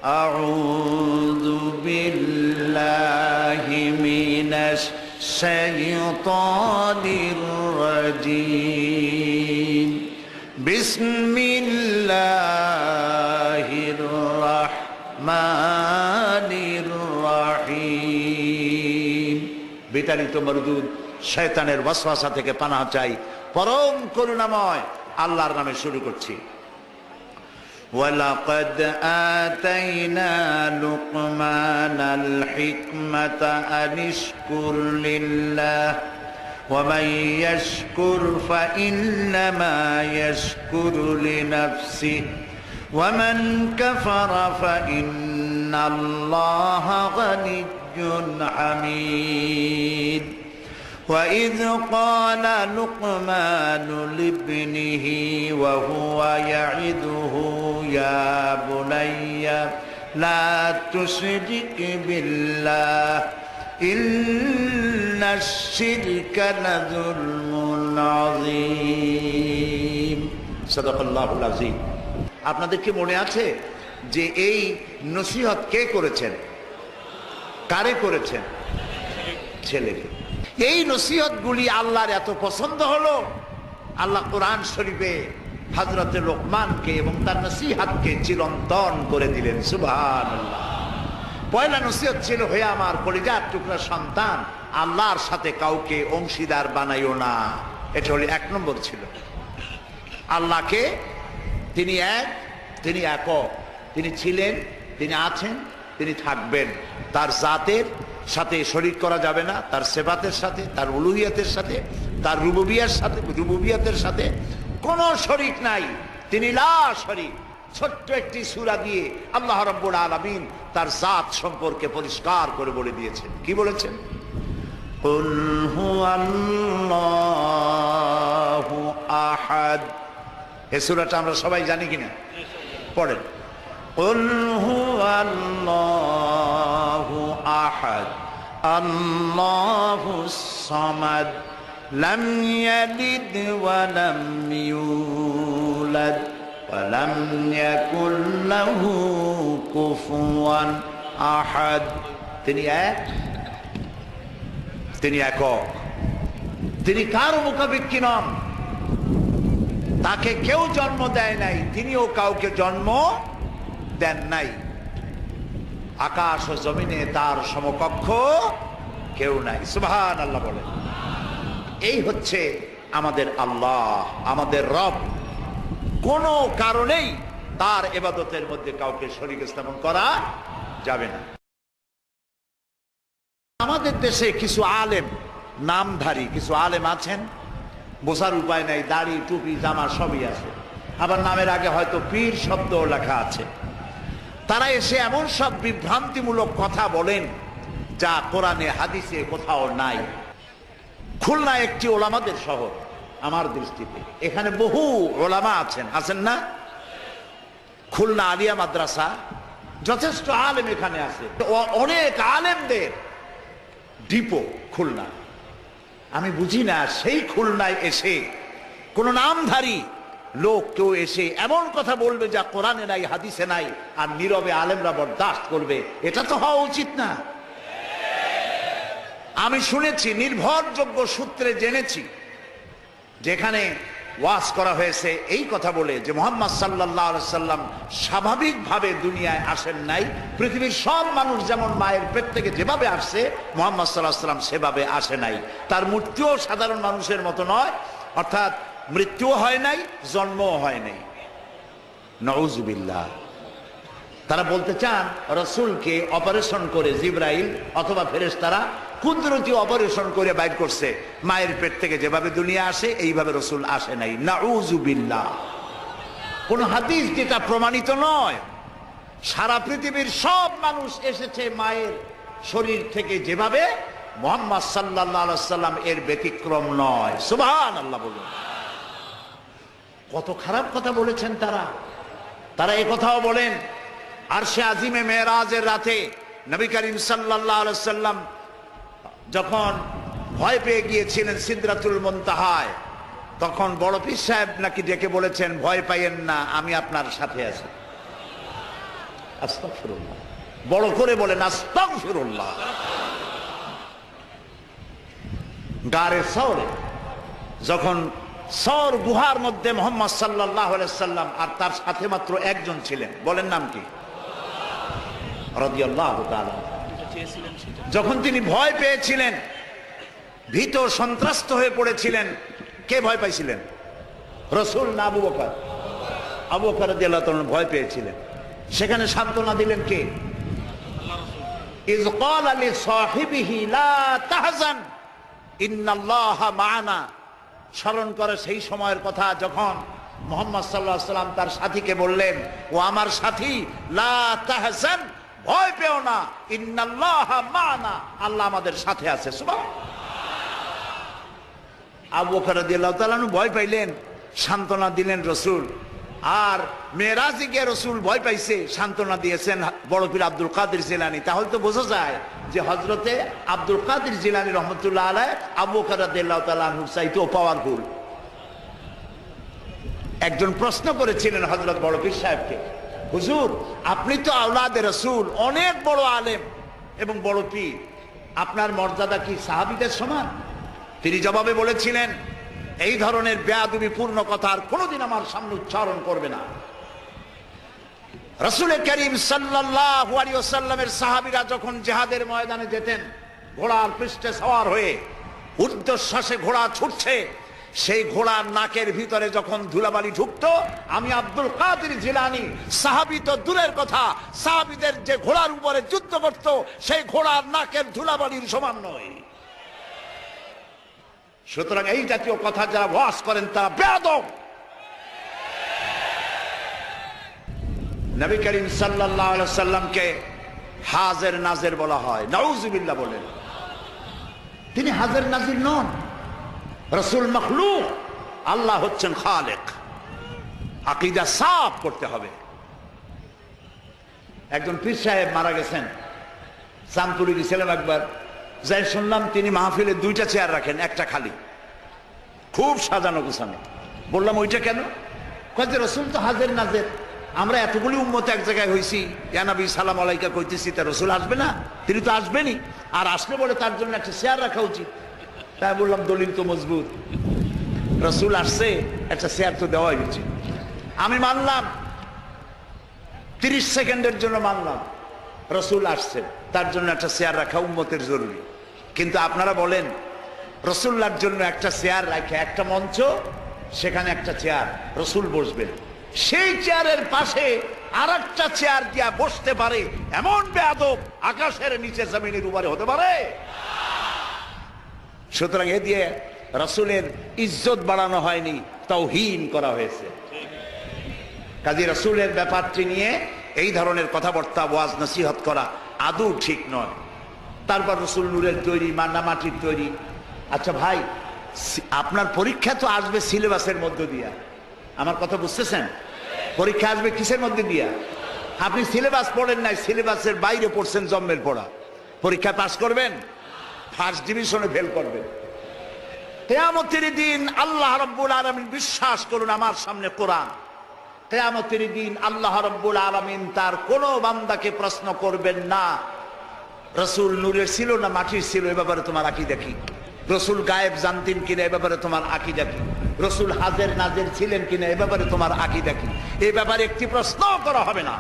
আউযু বিল্লাহি মিনাশ শাইতানির রাজীম। বিসমিল্লাহির রাহমানির রাহিম। বিতাড়িত মরদুদ শয়তানের ওয়াসওয়াসা থেকে পানাহ চাই পরম করুণাময় আল্লাহর নামে শুরু করছি। ওয়ালাকাদ আতাইনা লুকমানাল হিকমাতা আনিশকুর লিল্লাহ ওয়া মান ইয়াশকুর ফাইন্নামা ইয়াশকুরু লিনাফসিহি ওয়া মান কাফারা ফাইন্নাল্লাহা গানিয়্যুন হামিদ। وَإِذْ قَالَ لُقْمَانُ لِابْنِهِ وَهُوَ يَعِظُهُ يَا بُنَيَّ لَا تُشْرِكْ بِاللَّهِ إِنَّ الشِّرْكَ لَظُلْمٌ عَظِيمٌ। সাদাকাল্লাহুল আযীম। আপনাদের কি মনে আছে যে এই নসিহত কে করেছেন? কারে করেছেন? ছেলেকে। এই নসিহতগুলি আল্লাহর এত পছন্দ হলো, আল্লাহ কোরআন শরীফে হযরতে লোকমানকে এবং তার নসিহতকে চিরন্তন করে দিলেন। সুবহানাল্লাহ। পয়লা নসিহত ছিল, হে আমার কলিজার টুকরা সন্তান, আল্লাহর সাথে কাউকে অংশীদার বানাইও না। এটা হলো 1 নম্বর ছিল। আল্লাহকে তিনি এক, তিনি একক, তিনি ছিলেন, তিনি আছেন, তিনি থাকবেন। তার জাতের সাথে শরীক করা যাবে না, তার সিফাতের সাথে, তার উলুহিয়াতের সাথে, তার রুবুবিয়াতের সাথে কোনো শরীক নাই। তিনি লা শরীক। ছোট্ট একটি সূরা দিয়ে আল্লাহ রাব্বুল আলামিন তার জাত সম্পর্কে পরিষ্কার করে বলে দিয়েছেন। কি বলেছেন? কুল হুয়াল্লাহু আহাদ। এই সূরাটা আমরা সবাই জানি কিনা? পড়েন। কুল হুয়াল্লাহু আহাদ আল্লাহুস সামাদ লাম ইয়ালিদ ওয়া লাম ইউলাদ ওয়া লাম ইয়াকুল লাহু কুফুয়ান আহাদ। তিনি এক, তিনি একক, তিনি কারো মুখাপেক্ষী নন, তাকে কেউ জন্ম দেয় নাই, তিনিও কাউকে জন্ম দেন নাই। আকাশ ও জমিনে তার সমকক্ষ কেউ নাই। সুবহানাল্লাহ বলেন। এই হচ্ছে আমাদের আল্লাহ, আমাদের রব। কোনো কারণেই তার ইবাদতের মধ্যে কাউকে শরীক স্থাপন করা যাবে না। আমাদের দেশে কিছু আলেম, নামধারী কিছু আলেম আছেন, বোঝার উপায় নাই, দাড়ি টুপি জামা সবই আছে, আবার নামের আগে হয়তো পীর শব্দ লেখা আছে। তারা এসে এমন সব বিভ্রান্তিমূলক কথা বলেন যা কোরআনে হাদিসে কোথাও নাই। খুলনা একটি ওলামাদের শহর আমার দৃষ্টিতে। এখানে বহু ওলামা আছেন, আছেন না? খুলনা আলিয়া মাদ্রাসা, যথেষ্ট আলেম এখানে আছে, অনেক আলেমদের ডিপো খুলনা। আমি বুঝি না সেই খুলনায় এসে কোন নামধারী লোক কেউ এসে এমন কথা বলবে যা কোরআনে নাই, হাদিসে নাই, আর নীরবে আলেমরা বরদাস্ত করবে। এটা তো হওয়া উচিত না। আমি শুনেছি, নির্ভরযোগ্য সূত্রে জেনেছি, যেখানে ওয়াজ করা হয়েছে এই কথা বলে যে মুহাম্মদ সাল্লাল্লাহু আলাইহি সাল্লাম স্বাভাবিকভাবে দুনিয়ায় আসেন নাই। পৃথিবীর সব মানুষ যেমন মায়ের পেট থেকে যেভাবে আসছে, মুহাম্মদ সাল্লাল্লাহু আলাইহি সাল্লাম সেভাবে আসে নাই। তার মৃত্যুও সাধারণ মানুষের মতো নয়, অর্থাৎ মৃত্যুও হয় নাই, জন্মও হয় নাই। নাউযুবিল্লাহ। তারা বলতে চান রাসূলকে অপারেশন করে জিবরাইল অথবা ফেরেশতারা কুদরতি অপারেশন করে বাইর করছে, মায়ের পেট থেকে যেভাবে দুনিয়া আসে এইভাবে রাসূল আসে নাই। নাউযুবিল্লাহ। কোন হাদিস যেটা প্রমাণিত নয়। সারা পৃথিবীর সব মানুষ এসেছে মায়ের শরীর থেকে যেভাবে, মুহাম্মদ সাল্লাল্লাহু আলাইহি সাল্লাম এর ব্যতিক্রম নয়। সুবহানাল্লাহ বলুন। কত খারাপ কথা বলেছেন তারা। তারা এই কথাও বলেন আরশে আজিমে মেরাজের রাতে নবী করিম সাল্লাল্লাহু আলাইহি সাল্লাম যখন ভয় পেয়ে গিয়েছিলেন সিদরাতুল মুনতাহায়, তখন বড় পীর সাহেব নাকি ডেকে বলেছেন, ভয় পাইয়েন না, আমি আপনার সাথে আছি। আস্তাগফিরুল্লাহ, বড় করে বলেন আস্তাগফিরুল্লাহ। গারে সওরে যখন সওর গুহার মধ্যে মুহাম্মদ সাল্লাল্লাহু আলাইহি সাল্লাম আর তার সাথে মাত্র একজন ছিলেন, বলেন নাম কি? রাদিয়াল্লাহু তাআলা। যখন তিনি ভয় পেয়েছিলেন, ভীত সন্ত্রস্ত হয়ে পড়েছিলেন, কে ভয় পাইছিলেন? রাসূল না আবু বকর? আবু বকর রাদিয়াল্লাহু তাআলা ভয় পেয়েছিলেন। সেখানে সান্ত্বনা দিলেন কে? ইয ক্বালা লিসাহিবিহি লা তাহজান ইন্নাল্লাহা মা'ানা। স্মরণ করে সেই সময়ের কথা যখন মুহাম্মদ সাল্লাল্লাহু আলাইহি সাল্লাম তার সাথীকে বললেন, ও আমার সাথী, লা তাহজান, ভয় পেও না, ইন্নাল্লাহা মা'ানা, আল্লাহ আমাদের সাথে আছে। সুবহানাল্লাহ। আবু বকর রাদিয়াল্লাহু তাআলা ভয় পাইলেন, সান্ত্বনা দিলেন রাসূল। আর মেরাজে গিয়ে রাসূল ভয় পাইছে, সান্ত্বনা দিয়েছেন বড় পীর আব্দুল কাদের জিলানী। তাহলে তো বোঝা যায় যে হযরতে আব্দুল কাদের জিলানী রহমাতুল্লাহ আলাইহি আবু বকর রাদিয়াল্লাহু তাআলা আনহুর চাইতেও পাওয়ারফুল। একজন প্রশ্ন করেছিলেন হযরত বড় পীর সাহেবকে, হুজুর আপনি তো আওলাদে রাসূল, অনেক বড় আলেম এবং বড় পীর, আপনার মর্যাদা কি সাহাবীদের সমান? তিনি জবাবে বলেছিলেন, এই ধরনের বেয়াদবিপূর্ণ কথা আর কোনোদিন আমার সামনে উচ্চারণ করবে না। রাসূল করিম সাল্লাল্লাহু আলাইহি ওয়াসাল্লামের সাহাবীরা যখন জিহাদের ময়দানে যেতেন, ঘোড়ার পৃষ্ঠে সওয়ার হয়ে ঊর্ধ্বশ্বাসে ঘোড়া ছুটছে, সেই ঘোড়ার নাকের ভিতরে যখন ধুলাবালি ঢুকতো, আমি আব্দুল কাদের জিলানী, সাহাবী তো দূরের কথা, সাহাবীদের যে ঘোড়ার উপরে যুদ্ধ করত সেই ঘোড়ার নাকের ধুলাবালির সমান নয়। সুতরাং এই জাতীয় কথা যারা ওয়াজ করেন তারা বেয়াদব। নবী করিম সাল্লাল্লাহু আলাইহি ওয়াসাল্লামকে হাজির নাজির বলা হয়, নাউযুবিল্লাহ বলেন। তিনি হাজির নাজির নন, রাসূল মাখলুক, আল্লাহ হচ্ছেন খালেক। আকীদা সাফ করতে হবে। একজন পীর সাহেব মারা গেছেন, চাঁদপুরে গেছিলাম একবার, যাই শুনলাম তিনি মাহফিলে দুইটা চেয়ার রাখেন, একটা খালি, খুব সাজানো গোছানো। বললাম ওইটা কেন? কয় যে রাসূল তো হাজির নাজির, আমরা এতগুলি উম্মত এক জায়গায় হইছি, ইয়া নবী সালাম আলাইকা কইতেছি, তা রাসূল আসবে না? তিনি তো আসবেনই, আর আসলে বলে তার জন্য একটা চেয়ার রাখা উচিত। তাই বললাম দলিল তো মজবুত, রাসূল আসছে, একটা চেয়ার তো দেওয়াই উচিত। আমি মানলাম, 30 সেকেন্ডের জন্য মানলাম রাসূল আসছে, তার জন্য একটা চেয়ার রাখা উম্মতের জরুরি। কিন্তু আপনারা বলেন রাসূলুল্লাহর জন্য একটা চেয়ার রাখে, একটা মঞ্চ, সেখানে একটা চেয়ার, রাসূল বসবেন, সেই চেয়ারের পাশে আর একটা চেয়ার দিয়া বসতে পারে এমন বেয়াদব আকাশের নিচে জমিনের উপরে হতে পারে? সুতরাং এ দিয়ে রাসূলের ইজ্জত বাড়ানো হয়নি, তাওহীন করা হয়েছে। কাজী রাসূলের ব্যাপারটি নিয়ে এই ধরনের কথাবার্তা, ওয়াজ নসিহত করা আদৌ ঠিক নয়। তারপর রাসূল নূরের তৈরি, মান্না মাটির তৈরি। আচ্ছা ভাই, আপনার পরীক্ষা তো আসবে সিলেবাসের মধ্য দিয়া, আমার কথা বুঝতেছেন? পরীক্ষা আসবে কিসের মধ্যে দিয়া? আপনি সিলেবাস পড়েন নাই, সিলেবাসের বাইরে পড়ছেন, জন্মের পড়া। পরীক্ষা পাস করবেন, ফার্স্ট ডিভিশনে ফেল করবেন। কিয়ামতের দিন আল্লাহ রাব্বুল আলামিন, বিশ্বাস করুন আমার সামনে কোরআন, কিয়ামতের দিন আল্লাহ রাব্বুল আলামিন তার কোন বান্দাকে প্রশ্ন করবেন না রাসূল নূরের ছিল না মাটির ছিল, এ ব্যাপারে তোমার আকীদা কি? রাসূল গায়েব জানতেন কিনা, এ ব্যাপারে তোমার আকীদা কি? রাসূল হাজির নাজির ছিলেন কিনা, এ ব্যাপারে তোমার আকীদা কি? এই ব্যাপারে একটি প্রশ্ন করা হবে না।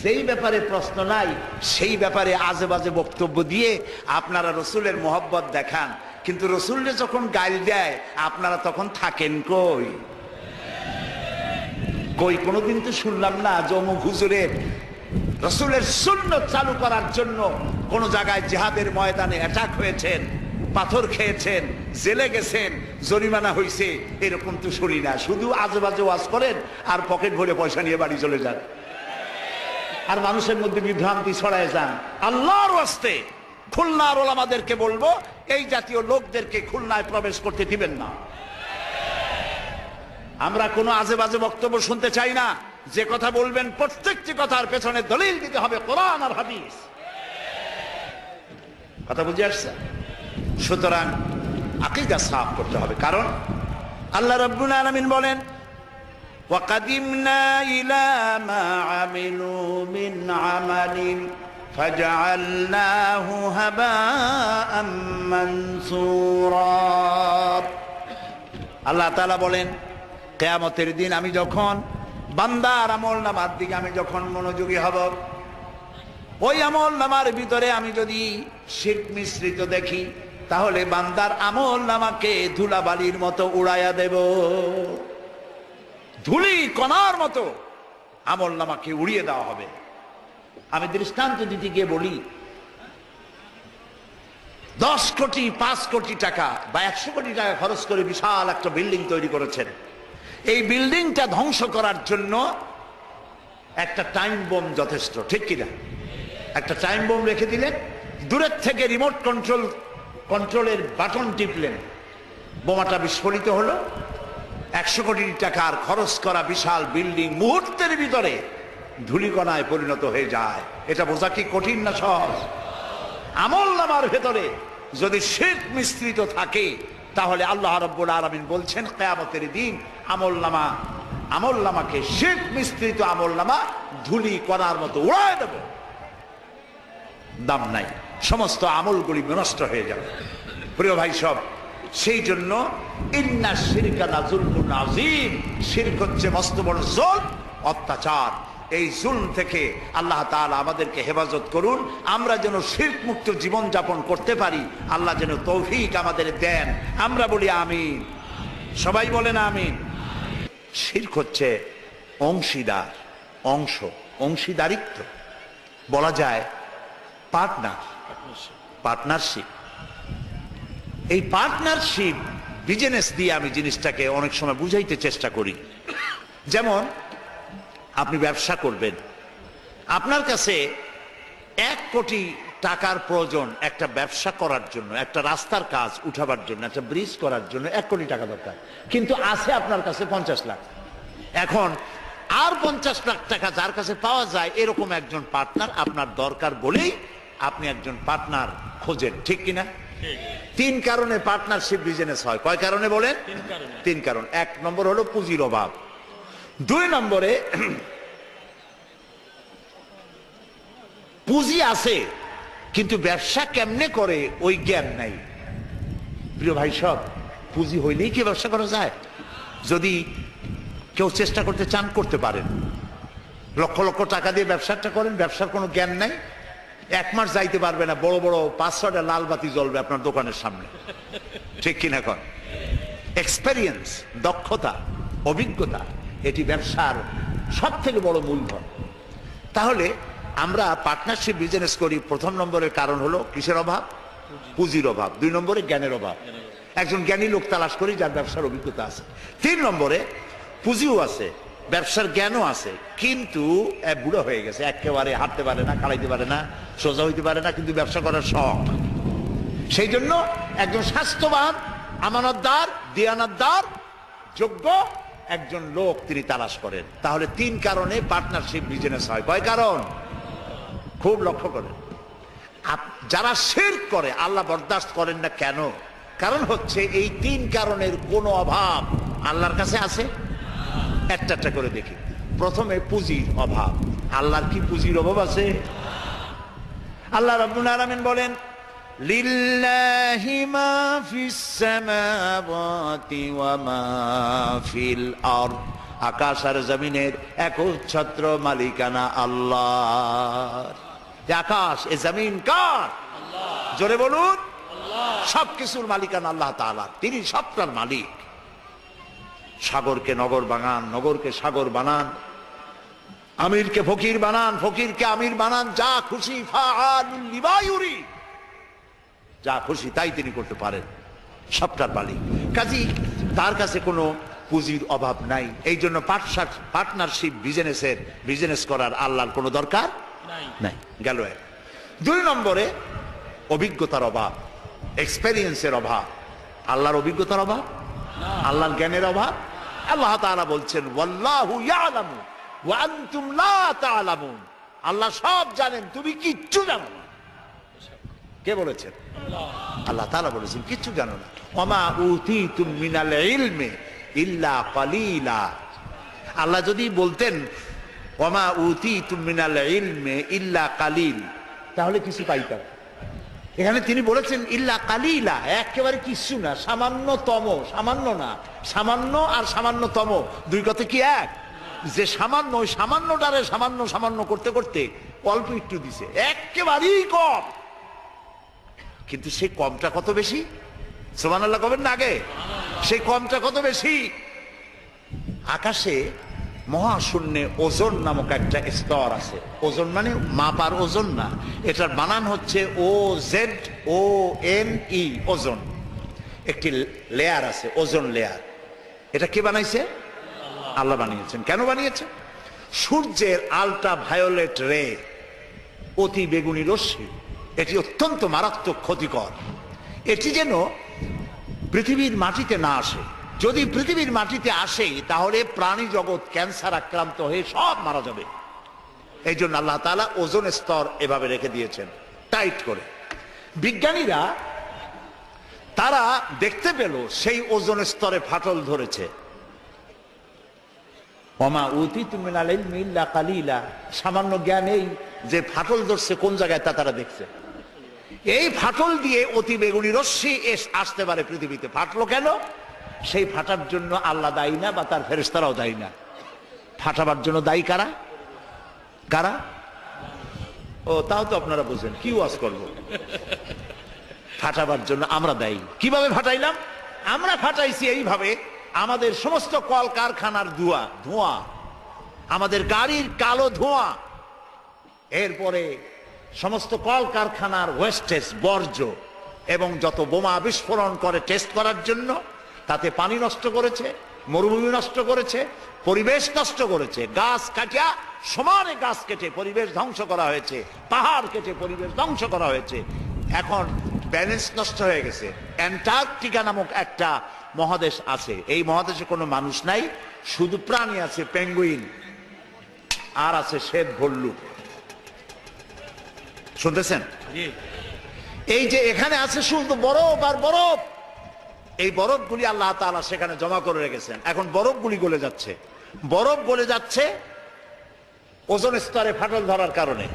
যেই ব্যাপারে প্রশ্ন নাই সেই ব্যাপারে আজে বাজে বক্তব্য দিয়ে আপনারা রাসূলের মহব্বত দেখান, কিন্তু রাসূলকে যখন গাইল দেয় আপনারা তখন থাকেন কই? কই কোনোদিন তো শুনলাম না যে অমুক হুজুরের রাসূলের সুন্নাত চালু করার জন্য কোন জায়গায় জিহাদের ময়দানে অ্যাটাক হয়েছেন, পাথর খেয়েছেন, জেলে গেছেন, জরিমানা হয়েছে, এরকম তো শুনি না। শুধু আজে বাজে ওয়াজ করেন আর পকেট ভরে পয়সা নিয়ে বাড়ি চলে যান, আর মানুষের মধ্যে বিভ্রান্তি ছড়ায় যান। আল্লাহর ওয়াস্তে খুলনার ওলামাদেরকে বলবো, এই জাতীয় লোকদেরকে খুলনায় প্রবেশ করতে দিবেন না। আমরা কোনো আজে বাজে বক্তব্য শুনতে চাই না। যে কথা বলবেন প্রত্যেকটি কথার পেছনে দলিল দিতে হবে, কোরআন আর হাদিস। কথা বুঝে আসছে? সুতরাং আকীদা সাফ করতে হবে। কারণ আল্লাহ রাব্বুল আলামিন বলেন, وقدمنا إلى ما عملوا من عمل فجعلناه هباء منثورا। আল্লাহ তাআলা বলেন, কিয়ামতের দিন আমি যখন বান্দার আমলনামার দিকে আমি যখন মনোযোগী হব, ওই আমলনামার ভিতরে আমি যদি শিরক মিশ্রিত দেখি, তাহলে বান্দার আমলনামাকে ধুলাবালির মতো উড়াইয়া দেব। ধুলি কণার মতো আমলনামাকে উড়িয়ে দেওয়া হবে। আমি দৃষ্টান্ত দিতে গিয়ে বলি, 10 কোটি 5 কোটি টাকা বা 100 কোটি টাকা খরচ করে বিশাল একটা বিল্ডিং তৈরি করেছেন। এই বিল্ডিংটা ধ্বংস করার জন্য একটা টাইম বোম যথেষ্ট, ঠিক কিনা? একটা টাইম বোম রেখে দিলেন, দূরের থেকে রিমোট কন্ট্রোলের বাটন টিপলেন, বোমাটা বিস্ফোরিত হলো। 100 কোটি টাকার খরচ করা বিশাল বিল্ডিং মুহূর্তের ভিতরে ধূলিকণায় পরিণত হয়ে যায়। এটা বোঝা কি কঠিন না সহজ? আমলনামার ভেতরে যদি শিরক মিশ্রিত থাকে, তাহলে আল্লাহ রাব্বুল আলামিন বলছেন কিয়ামতের দিন আমলনামাকে শিরক মিশ্রিত আমলনামা ধুলি কণার মতো উড়ায় দেব। দাম নাই, সমস্ত আমলগুলি নষ্ট হয়ে যাবে। প্রিয় ভাই সব, সেই জন্য ইন্না শিরকা লাযুলমুন আযীম, শিরক হচ্ছে মস্ত বড় জুলম, অত্যাচার। এই জুলম থেকে আল্লাহ তাআলা আমাদেরকে হেফাজত করুন, আমরা যেন শিরক মুক্ত জীবন যাপন করতে পারি। আল্লাহ যেন তৌফিক আমাদের দেন। আমরা বলি আমিন, সবাই বলেন আমিন। শিরক হচ্ছে অংশীদারিত্ব, বলা যায় পার্টনারশিপ। এই পার্টনারশিপ বিজনেস দিয়ে আমি জিনিসটাকে অনেক সময় বুঝাইতে চেষ্টা করি। যেমন আপনি ব্যবসা করবেন, আপনার কাছে 1 কোটি টাকার প্রয়োজন একটা ব্যবসা করার জন্য, একটা রাস্তার কাজ উঠাবার জন্য, একটা ব্রিজ করার জন্য 1 কোটি টাকা দরকার, কিন্তু আছে আপনার কাছে 50 লাখ। এখন আর 50 লাখ টাকা যার কাছে পাওয়া যায়, এরকম একজন পার্টনার আপনার দরকার বলেই আপনি একজন পার্টনার খোঁজেন, ঠিক কিনা? 3 কারণে পার্টনারশিপ বিজনেস হয়। কয় কারণে বলেন? 3 কারণ। 1 নম্বর হলো পুঁজির অভাব, 2 নম্বরে পুঁজি আছে কিন্তু ব্যবসা কেমনে করে ওই জ্ঞান নাই। প্রিয় ভাই সব, পুঁজি হইলেই কি ব্যবসা করা যায়? যদি কেউ চেষ্টা করতে চান, করতে পারেন। লক্ষ লক্ষ টাকা দিয়ে ব্যবসাটা করেন, ব্যবসার কোনো জ্ঞান নাই, 1 মাস যাইতে পারবে না, বড় বড় 5-6টা লাল বাতি জ্বলবে আপনার দোকানের সামনে, ঠিক কিনা? কন এক্সপেরিয়েন্স, দক্ষতা, অভিজ্ঞতা, এটি ব্যবসার সব থেকে বড় মূলধন। তাহলে আমরা পার্টনারশিপ বিজনেস করি, 1 নম্বরের কারণ হলো কিসের অভাব? পুঁজির অভাব। 2 নম্বরে জ্ঞানের অভাব, একজন জ্ঞানী লোক তালাশ করি যার ব্যবসার অভিজ্ঞতা আছে। 3 নম্বরে পুঁজিও আছে, ব্যবসার জ্ঞানও আছে, কিন্তু বুড়ো হয়ে গেছে, একেবারে হাঁটতে পারে না, খাড়াইতে পারে না, সোজা হইতে পারে না, কিন্তু ব্যবসা করার শখ। সেই জন্য একজন স্বাস্থ্যবান, আমানতদার, দিয়ানতদার, যোগ্য একজন লোক তিনি তালাশ করেন। তাহলে 3 কারণে পার্টনারশিপ বিজনেস হয়। কয় কারণ? খুব লক্ষ্য করেন। যারা শিরক করে আল্লাহ বরদাস্ত করেন না কেন? কারণ হচ্ছে এই 3 কারণের কোনো অভাব আল্লাহর কাছে আছে? একটা একটা করে দেখি। প্রথমে পুঁজির অভাব। আল্লাহর কি পুঁজির অভাব আছে? আল্লাহ রাব্বুল আলামিন বলেন, লিল্লাহি মা ফিস সামাওয়াতি ওয়া মা ফিল আরদ, আকাশ আর জমিনের একচ্ছত্র মালিকানা আল্লাহর। আকাশ এ জমিন কার? আল্লাহ। জোরে বলুন আল্লাহ। সবকিছুর মালিকানা আল্লাহ তাআলা, তিনি সবটার মালিক। সাগরকে নগর বানান, নগরকে সাগর বানান, আমিরকে ফকির বানান, ফকিরকে আমির বানান, যা খুশি ফাআলুল লিমা ইউরিদ, যা খুশি তাই তিনি করতে পারেন, সবটার মালিক। কাজী তার কাছে কোনো পুঁজির অভাব নাই। এই জন্য পার্টনারশিপ বিজনেস করার আল্লাহর কোনো দরকার নাই। গেল 1। 2 নম্বরে অভিজ্ঞতার অভাব, এক্সপেরিয়েন্সের অভাব। আল্লাহর অভিজ্ঞতার অভাব, আল্লাহর জ্ঞানের অভাব। আল্লাহ তাআলা বলছেন, ওয়াল্লাহু ইয়ালামু ওয়া আনতুম লা তা'লামুন, আল্লাহ সব জানেন, তুমি কিচ্ছু জানো না। কে বলেছেন? আল্লাহ তাআলা বলেছেন কিচ্ছু জানো না। ওমা উতিতুম মিনাল ইলমি ইল্লা কালিলা, আল্লাহ যদি বলতেন ওয়ামা উতীতুম মিনাল ইলমি ইল্লা কালিল, তাহলে কিছু পাইতাম। এখানে তিনি বলেছেন ইল্লা কালিলা, একেবারে কিছু না, সামান্যতম। সামান্য না, সামান্য আর সামান্যতম দুই কথা কি এক? যে সামান্য, ওই সামান্যটারে সামান্য সামান্য করতে করতে অল্প একটু দিছে, একেবারেই কম। কিন্তু সেই কমটা কত বেশি? সুবহানাল্লাহ কবেন না আগে? সেই কমটা কত বেশি? আকাশে মহাশূন্যে ওজন নামক একটা স্তর আছে। ওজন মানে মাপার ওজন না, এটার বানান হচ্ছে OZONE, ওজন। একটি লেয়ার আছে, ওজন লেয়ার। এটা কে বানাইছে? আল্লাহ বানিয়েছেন। কেন বানিয়েছে? সূর্যের আলট্রা ভায়োলেট রে, অতি বেগুনি রশ্মি, এটি অত্যন্ত মারাত্মক ক্ষতিকর। এটি যেন পৃথিবীর মাটিতে না আসে। যদি পৃথিবীর মাটিতে আসে তাহলে প্রাণী জগৎ ক্যান্সার আক্রান্ত হয়ে সব মারা যাবে। এই জন্য আল্লাহ তাআলা ওজোন স্তর এভাবে রেখে দিয়েছেন, টাইট করে। বিজ্ঞানীরা তারা দেখতে পেল সেই ওজোন স্তরে ফাটল ধরেছে। ওমা উতীতুম মিনাল ইলমি ইল্লা কালিলা, সামান্য জ্ঞান এই যে ফাটল ধরছে কোন জায়গায় তা তারা দেখছে। এই ফাটল দিয়ে অতি বেগুনি রশ্মি আসতে পারে পৃথিবীতে। ফাটলো কেন? সেই ফাটার জন্য আল্লাহ দায়ী না, বা তার ফেরেশতারাও দায়ী না। ফাটাবার জন্য দায়ী কারা? কারা? ও, তাও তো আপনারা বুঝেন, কি ওয়াজ করবো? ফাটাবার জন্য আমরা দায়ী। কিভাবে ফাটাইলাম? আমরা ফাটাইছি এইভাবে, আমাদের সমস্ত কল কারখানার ধোঁয়া, আমাদের গাড়ির কালো ধোঁয়া, এরপরে সমস্ত কল কারখানার ওয়েস্টেজ, বর্জ্য, এবং যত বোমা বিস্ফোরণ করে টেস্ট করার জন্য, তাতে পানি নষ্ট করেছে, মরুভূমি নষ্ট করেছে, পরিবেশ নষ্ট করেছে। গাছ কাটিয়া, সমানে গাছ কেটে পরিবেশ ধ্বংস করা হয়েছে, পাহাড় কেটে পরিবেশ ধ্বংস করা হয়েছে। এখন ব্যালেন্স নষ্ট হয়ে গেছে। অ্যান্টার্কটিকা নামক একটা মহাদেশ আছে, এই মহাদেশে কোনো মানুষ নাই, শুধু প্রাণী আছে, পেঙ্গুইন, আর আছে শ্বেত ভল্লুক। শুনতেছেন? এই যে এখানে আছে শুধু বরফ আর বরফ। এই বরফগুলি আল্লাহ তাআলা সেখানে জমা করে রেখেছেন। এখন বরফগুলি গলে যাচ্ছে, বরফ গলে যাচ্ছে ওজোন স্তরে ফাটল ধরার কারণে,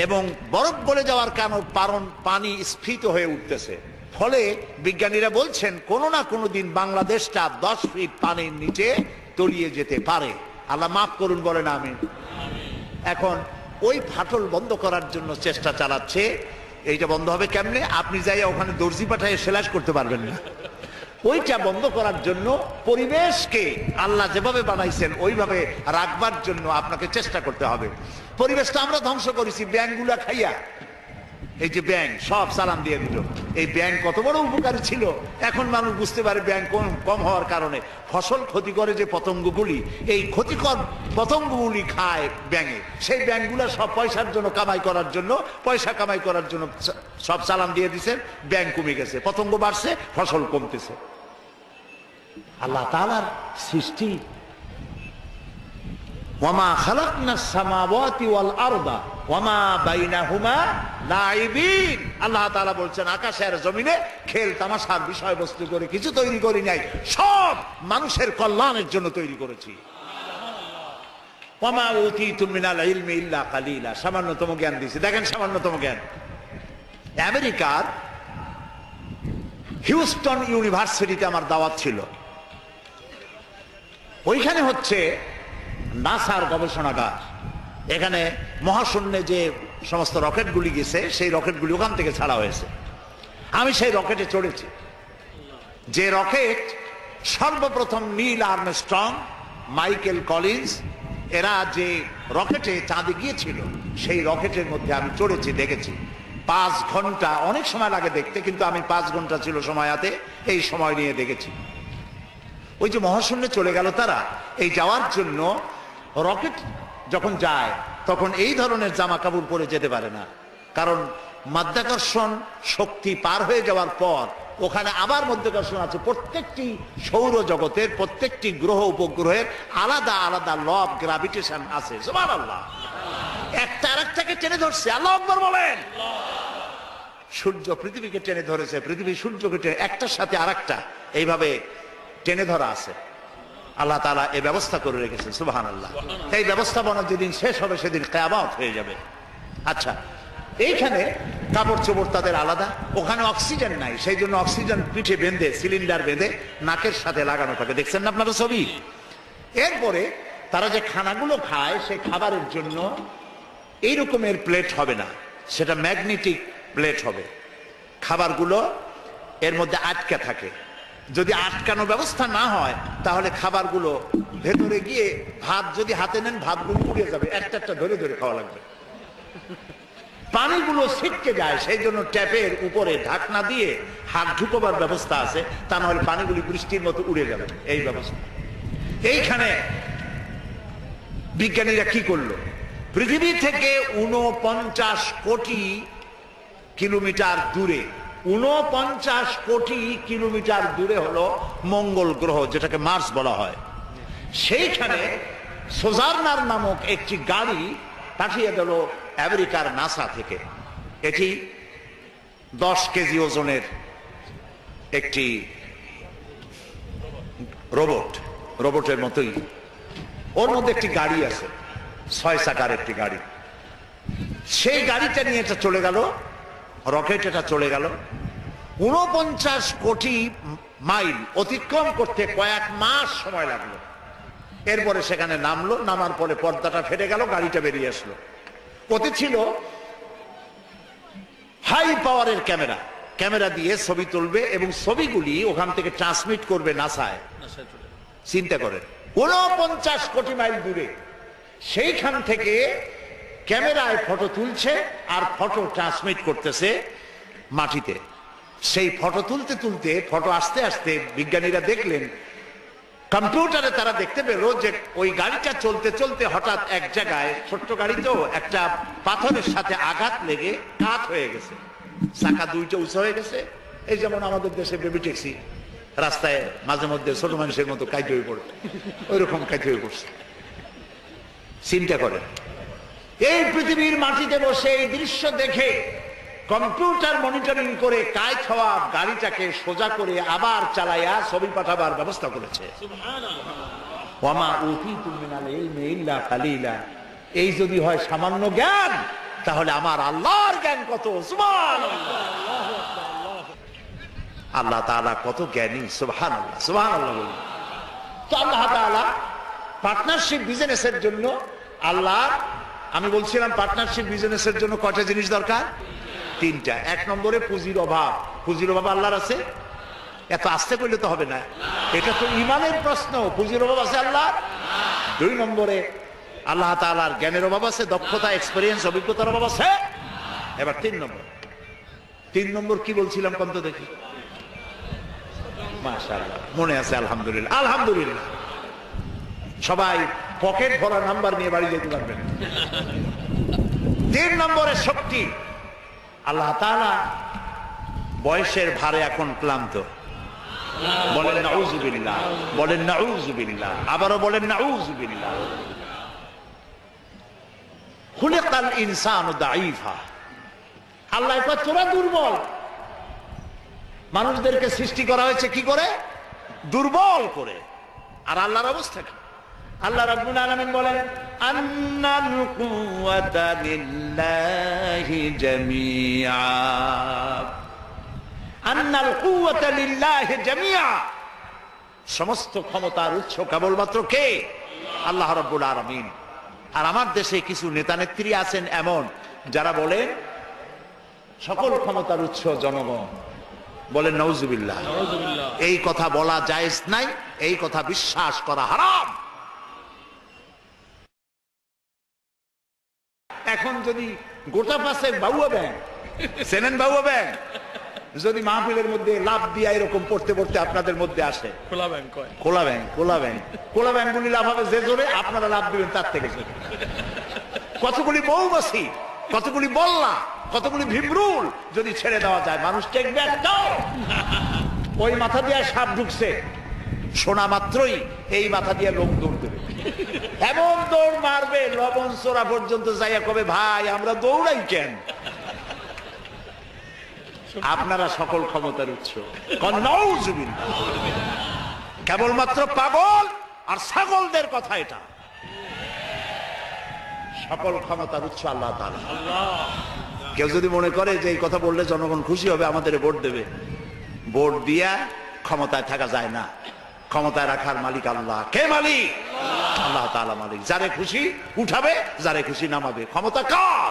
এবং বরফ গলে যাওয়ার কারণ পানি স্ফীত হয়ে উঠতেছে। ফলে বিজ্ঞানীরা বলছেন কোনো না কোনো দিন বাংলাদেশটা 10 ফিট পানির নিচে তলিয়ে যেতে পারে। আল্লাহ মাফ করুন, বলেন আমিন। এখন ওই ফাটল বন্ধ করার জন্য চেষ্টা চালাচ্ছে। এইটা বন্ধ হবে কেমনে? আপনি যাই ওখানে দর্জি পাঠায় সেলাই করতে পারবেন না। ওইটা বন্ধ করার জন্য পরিবেশকে আল্লাহ যেভাবে বানাইছেন ওইভাবে রাখবার জন্য আপনাকে চেষ্টা করতে হবে। পরিবেশটা আমরা ধ্বংস করেছি ব্যাঙগুলা খাইয়া। এই যে ব্যাঙ সব সালাম দিয়ে দিল। এই ব্যাঙ কত বড় উপকারী ছিল, এখন মানুষ বুঝতে পারে ব্যাঙ কম হওয়ার কারণে ফসল ক্ষতি করে যে পতঙ্গগুলি, এই ক্ষতিকর পতঙ্গগুলি খায় ব্যাঙে। সেই ব্যাঙগুলা সব পয়সার জন্য কামাই করার জন্য, পয়সা কামাই করার জন্য সব সালাম দিয়ে দিচ্ছেন, ব্যাঙ কমে গেছে, পতঙ্গ বাড়ছে, ফসল কমতেছে। আল্লাহ তাআলার সৃষ্টি। ওয়ামা খালাকনাস সামাওয়াতি ওয়াল আরদা ওয়ামা বাইনাহুমা লাইবিন। আল্লাহ তাআলা বলছেন আকাশ আর জমিনে খেল তামাশার বিষয়বস্তু করে কিছু তৈরি করি নাই, সব মানুষের কল্যাণের জন্য তৈরি করেছি। ওয়ামা উতীতুম মিনাল ইলমি ইল্লা কালিলা, সামান্যতম জ্ঞান দিয়েছি। দেখেন সামান্যতম জ্ঞান। আমেরিকার হিউস্টন ইউনিভার্সিটিতে আমার দাওয়াত ছিল। ওইখানে হচ্ছে নাসার গবেষণাগার। এখানে মহাশূন্যে যে সমস্ত রকেটগুলি গেছে সেই রকেটগুলি ওখান থেকে ছাড়া হয়েছে। আমি সেই রকেটে চড়েছি। যে রকেট সর্বপ্রথম নীল আর্মস্ট্রং, মাইকেল কলিন্স এরা যে রকেটে চাঁদে গিয়েছিল সেই রকেটের মধ্যে আমি চড়েছি, দেখেছি। 5 ঘন্টা, অনেক সময় লাগে দেখতে, কিন্তু আমি 5 ঘন্টা ছিল সময়তে, এই সময় নিয়ে দেখেছি। ওই যে মহাশূন্যে চলে গেল তারা, এই যাওয়ার জন্য রকেট যখন যায় তখন এই ধরনের জামা কাপড় পরে যেতে পারে না, কারণ মাধ্যাকর্ষণ শক্তি পার হয়ে যাওয়ার পর ওখানে আবার মাধ্যাকর্ষণ আছে। প্রত্যেকটি সৌরজগতের প্রত্যেকটি গ্রহ উপগ্রহের আলাদা আলাদা ল অফ গ্রাভিটেশন আছে। সুবহানাল্লাহ। একটা আরেকটাকে টেনে ধরছে। আল্লাহু আকবার বলেন। সূর্য পৃথিবীকে টেনে ধরেছে, পৃথিবী সূর্যকে টেনে, একটার সাথে আরেকটা এইভাবে টেনে ধরা আছে। আল্লাহ তাআলা এই ব্যবস্থা করে রেখেছেন, সুবহানাল্লাহ। এই ব্যবস্থাপনা যেদিন শেষ হবে সেদিন কিয়ামত হয়ে যাবে। আচ্ছা, এইখানে কাপড় চোপড় তাদের আলাদা, ওখানে অক্সিজেন নাই, সেই জন্য অক্সিজেন পিঠে বেঁধে, সিলিন্ডার বেঁধে নাকের সাথে লাগানো থাকে, দেখছেন না আপনারা ছবি। এরপরে তারা যে খানাগুলো খায় সেই খাবারের জন্য এই রকমের প্লেট হবে না, সেটা ম্যাগনেটিক প্লেট হবে। খাবারগুলো এর মধ্যে আটকে থাকে, যদি আটকানো ব্যবস্থা না হয় তাহলে খাবারগুলো ভেতরে গিয়ে ভাত যদি হাতে নেন ভাতগুলো উড়ে যাবে, একটা একটা ধরে ধরে খাওয়া লাগবে। পানিগুলো ছিটকে যায়, সেই জন্য ট্যাপের উপরে ঢাকনা দিয়ে হাত ঢুকোবার ব্যবস্থা আছে, তা নাহলে পানিগুলি বৃষ্টির মতো উড়ে যাবে, এই ব্যবস্থা। এইখানে বিজ্ঞানীরা কি করলো, পৃথিবী থেকে 49 কোটি কিলোমিটার দূরে, 49 কোটি কিলোমিটার দূরে হলো মঙ্গল গ্রহ, যেটাকে মার্স বলা হয়। সেইখানে সোজার্নার নামক একটি গাড়ি পাঠিয়ে গেল আমেরিকার নাসা থেকে। এটি 10 কেজি ওজনের একটি রোবটের মতোই, ওর মধ্যে একটি গাড়ি আছে, 6 চাকার একটি গাড়ি। সেই গাড়িটা নিয়ে এটা চলে গেল, রকেট এটা চলে গেল 49 কোটি মাইল অতিক্রম করতে কয়েক মাস সময় লাগলো। এরপরে সেখানে নামলো, নামার পরে পর্দাটা ফেটে গেল, গাড়িটা বেরিয়ে আসলো। ওতে ছিল হাই পাওয়ারের ক্যামেরা দিয়ে ছবি তুলবে এবং ছবিগুলি ওখান থেকে ট্রান্সমিট করবে নাসায়। চিন্তা করেন, 49 কোটি মাইল দূরে, সেইখান থেকে ক্যামেরায় ফটো তুলছে আর ফটো ট্রান্সমিট করতেছে মাটিতে। সেই ফটো তুলতে তুলতে, ফটো আসতে আসতে বিজ্ঞানীরা দেখলেন, কম্পিউটারে তারা দেখতে পেল যে ওই গাড়িটা চলতে চলতে হঠাৎ এক জায়গায়, ছোট্ট গাড়ি তো, একটা পাথরের সাথে আঘাত লেগে কাত হয়ে গেছে, চাকা দুইটা উঁচু হয়ে গেছে। এই যেমন আমাদের দেশে বেবি ট্যাক্সি রাস্তায় মাঝে মধ্যে ছোট মানুষের মতো কাইতে হয়ে পড়ে, ওই রকম কাইতে হয়ে পড়ছে। চিন্তা করেন, এই পৃথিবীর মাটিতে বসে এই দৃশ্য দেখে কম্পিউটার মনিটরিং করে কায় হওয়া গাড়িটাকে সোজা করে আবার চালাইয়া ছবি পাঠাবার ব্যবস্থা করেছে। ওয়ামা উতীতুম মিনাল ইলমি ইল্লা কালিলা। এই যদি হয় সামান্য জ্ঞান, তাহলে আমার আল্লাহর জ্ঞান কত! সুবহানাল্লাহ, আল্লাহ তাআলা কত জ্ঞানী! সুবহানাল্লাহ, সুবহানাল্লাহ বলুন তো। আল্লাহ তাআলা পার্টনারশিপ বিজনেসের জন্য, আল্লাহ, আমি বলছিলাম পার্টনারশিপ বিজনেসের জন্য কয়টা জিনিস দরকার? 3টা। 1 নম্বরে পুঁজির অভাব। পুঁজির অভাব আল্লাহর আছে? এত আস্তে করলে তো হবে না, এটা তো ইমানের প্রশ্ন। পুঁজির অভাব আছে আল্লাহ? 2 নম্বরে আল্লাহ তাআলার জ্ঞানের অভাব আছে, দক্ষতা, এক্সপেরিয়েন্স, অভিজ্ঞতার অভাব আছে। এবার 3 নম্বর কি বলছিলাম কত দেখি? মাশাআল্লাহ, মনে আছে? আলহামদুলিল্লাহ, আলহামদুলিল্লাহ। সবাই পকেট ভরা নাম্বার নিয়ে বাড়ি যেতে পারবেন। 3 নম্বরে শক্তি। আল্লাহ তাআলা বয়সের ভারে এখন ক্লান্ত। বলেন নাউযুবিল্লাহ, বলেন নাউযুবিল্লাহ, আবারও বলেন নাউযুবিল্লাহ। খুলিকাল ইনসানু দাঈফা। আল্লাহ কয় তোরা দুর্বল। মানুষদেরকে সৃষ্টি করা হয়েছে কি করে? দুর্বল করে। আর আল্লাহর অবস্থা কি? আল্লাহ রাব্বুল আলামিন বলেন, আন্নাল কুওয়াতা লিল্লাহি জামিআ। আন্নাল কুওয়াতা লিল্লাহি জামিআ। সমস্ত ক্ষমতার উৎস কেবলমাত্র কে? আল্লাহ রাব্বুল আলামিন। আর আমার দেশে কিছু নেতা নেত্রী আছেন এমন, যারা বলেন সকল ক্ষমতার উৎস জনগণ। বলেন নাউযুবিল্লাহ। এই কথা বলা জায়েজ নাই, এই কথা বিশ্বাস করা হারাম। এখন যদি গোটা পাশে বাউয়া ব্যাংক, চেনেন বাউয়া ব্যাংক, যদি মাহফিলের মধ্যে লাভ দিয়া এরকম পড়তে পড়তে আপনাদের মধ্যে আসে, খোলা ব্যাংক, খোলা ব্যাংক, খোলা ব্যাংক, খোলা ব্যাংক গুলি লাভ হবে যে জোরে, আপনারা লাভ দিবেন তার থেকে জোরে। কতগুলি মৌমাছি, কতগুলি বল্লা, কতগুলি ভীমরুল যদি ছেড়ে দেওয়া যায়, মানুষ টেকবে একটাও। ওই মাথা দিয়ে সাপ ঢুকছে, শোনা মাত্রই এই মাথা দিয়ে লোক দৌড় দেবে, এমন দৌড় মারবে লবণ চোরা পর্যন্ত যাইয়া কবে, ভাই আমরা দৌড়াই কেন? আপনারা সকল ক্ষমতার উৎস। কেবলমাত্র পাগল আর ছাগলদের কথা এটা। সকল ক্ষমতার উৎস আল্লাহ তাআলা। কেউ যদি মনে করে যে এই কথা বললে জনগণ খুশি হবে, আমাদের ভোট দেবে, ভোট দিয়া ক্ষমতায় থাকা যায় না। ক্ষমতায় রাখার মালিক আল্লাহ। কে মালিক? আল্লাহ তাআলা মালিক। যারে খুশি উঠাবে, যারে খুশি নামাবে। ক্ষমতা কার?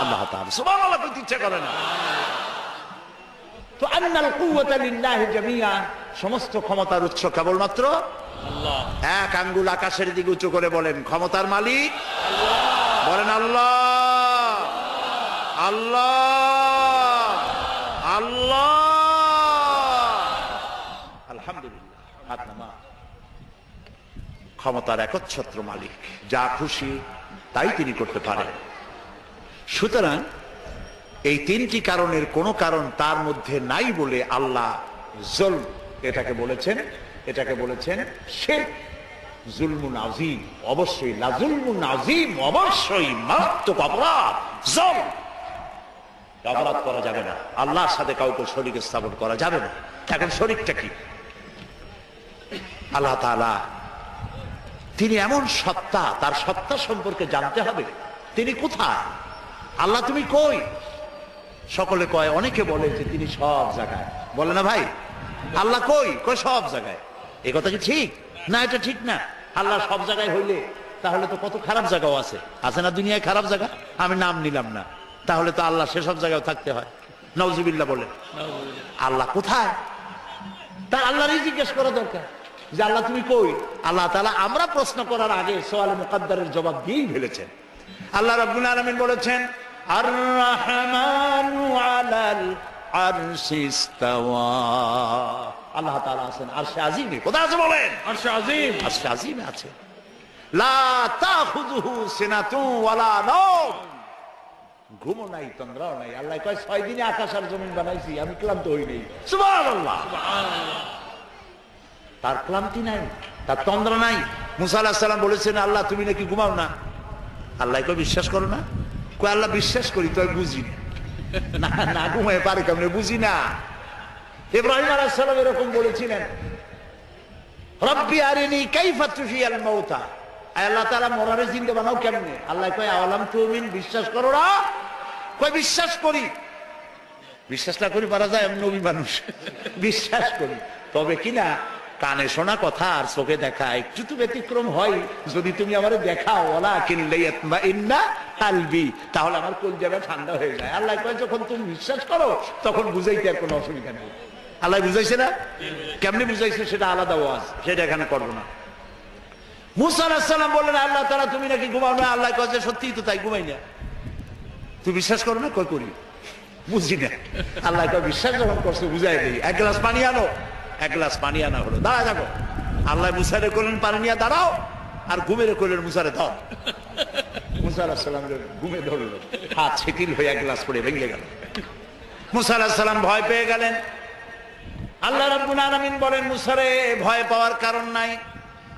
আল্লাহ তাআলা। সুবহানাল্লাহ কইতে ইচ্ছা করে না। তো আন্নাল কুওয়াতা লিল্লাহি জামিআ, সমস্ত ক্ষমতার উৎস কেবলমাত্র আল্লাহ। এক আঙ্গুল আকাশের দিকে উঁচু করে বলেন, ক্ষমতার মালিক আল্লাহ। বলেন আল্লাহ, আল্লাহ, আল্লাহ। আলহামদুলিল্লাহ। হাত নামা। ক্ষমতার একচ্ছত্র মালিক, যা খুশি তাই তিনি করতে পারেন। সুতরাং এই তিনটি কারণের কোন কারণ তার মধ্যে নাই বলে আল্লাহ জুলম এটাকে বলেছেন, এটাকে বলেছেন শিরক, জুলমুন আযীম। অবশ্যই লাজুলমুন আযীম, অবশ্যই মারাত্মক অপরাধ। জুলম, অপরাধ করা যাবে না, আল্লাহর সাথে কাউকে শরীক স্থাপন করা যাবে না। এখন শরীকটা কি? আল্লাহ তাআলা তিনি এমন সত্তা, তার সত্তা সম্পর্কে জানতে হবে। তিনি কোথায়? আল্লাহ তুমি কই? সকলে কয়, অনেকে বলে যে তিনি সব জায়গায়। বলে না ভাই, আল্লাহ কই? কয় সব জায়গায়। এই কথা কি ঠিক? না, এটা ঠিক না। আল্লাহ সব জায়গায় হইলে তাহলে তো কত খারাপ জায়গাও আছে। আছে না দুনিয়ায় খারাপ জায়গা? আমি নাম নিলাম না। তাহলে তো আল্লাহ সেসব জায়গায় থাকতে হয়। নাউজুবিল্লাহ বলে। আল্লাহ কোথায়? তা আল্লাহরই জিজ্ঞেস করা দরকার যে আল্লাহ তুমি কই? আল্লাহ তাআলা আমরা প্রশ্ন করার আগে সওয়ালে মুকাদ্দারের জবাব দিয়েই ফেলেছেন। আল্লাহ রাব্বুল আলামিন বলেছেন, আর রাহমানু আলাল আরশি ইস্তাওয়া। আল্লাহ তাআলা আছেন আরশে আজিমে। কোথায় আছে বলেন? আরশে আজিম। আরশে আজিমে আছে। লা তাখুযুহু সিনাতু ওয়ালা নাওম। ঘুমও নাই, তন্দ্রাও নাই। আল্লাহ কয় 6 দিনে আকাশ আর জমিন বানাইছি, আমি ক্লান্ত হই নাই। সুবহানাল্লাহ। তার ক্লান্তি নাই, তার তন্দ্রা নাই। মুসা আলাইহিস সালাম বলেছেন, আল্লাহ তুমি নাকি ঘুমাও না। আল্লাহ কয় বিশ্বাস করো না? কয় আল্লাহ বিশ্বাস করি, তো বুঝি না। না ঘুমায় পারে কেমনে? বুঝি না। ইব্রাহিম আলাইহিস সালাম এরকম বলেছিলেন, রব্বি আরিনি কাইফা তুহিয়াল মাউতা। আল্লাহ তাআলা মরারে জিন্দা বানাও কেমনে? আল্লাহ কয় আওয়ালাম তুমিন, বিশ্বাস করো না? কয় বিশ্বাস করি। বিশ্বাস না করি পারা যায়? আমি নবী মানুষ, বিশ্বাস করি। তবে কিনা কানে শোনা কথা আর চোখে দেখা একটু তো ব্যতিক্রম হয়। যদি তুমি আমারে দেখাও, ওয়ালাকিন লিয়াতমাইন্না কালবি, তাহলে আমার কলিজাটা ঠান্ডা হয়ে যায়। আল্লাহ কয় যখন তুমি বিশ্বাস করো তখন বুঝাইতে আর কোনো অসুবিধা নেই। আল্লাহ বুঝাইছে না? কেমনে বুঝাইছে সেটা আলাদা ওয়াজ, সেটা এখানে করবো না। মুসা আলাইহিস সালাম বললেন, আল্লাহ তাআলা তুমি নাকি ঘুমাও না। আল্লাহ কয় যে সত্যিই তো তাই, ঘুমাই না। তুই বিশ্বাস করো না? কয় করি, বুঝি না। আল্লাহ কয় বিশ্বাস যখন করছো বুঝাই দেই, এক গ্লাস পানি আনো। এক গ্লাস পানি আনা হলো, দাঁড়া যাবো। আল্লাহ মুসারে করলেন পানি নিয়ে দাঁড়াও, আর ঘুমেরে করলেন মুসারে ধর। মুসা আলাইহিস সালাম ঘুমে ধরলো, হাত শিথিল হয়ে এক গ্লাস পড়ে ভেঙে গেল। মুসা আলাইহিস সালাম ভয় পেয়ে গেলেন। আল্লাহ রাব্বুল আলামিন বলেন, মুসারে ভয় পাওয়ার কারণ নাই,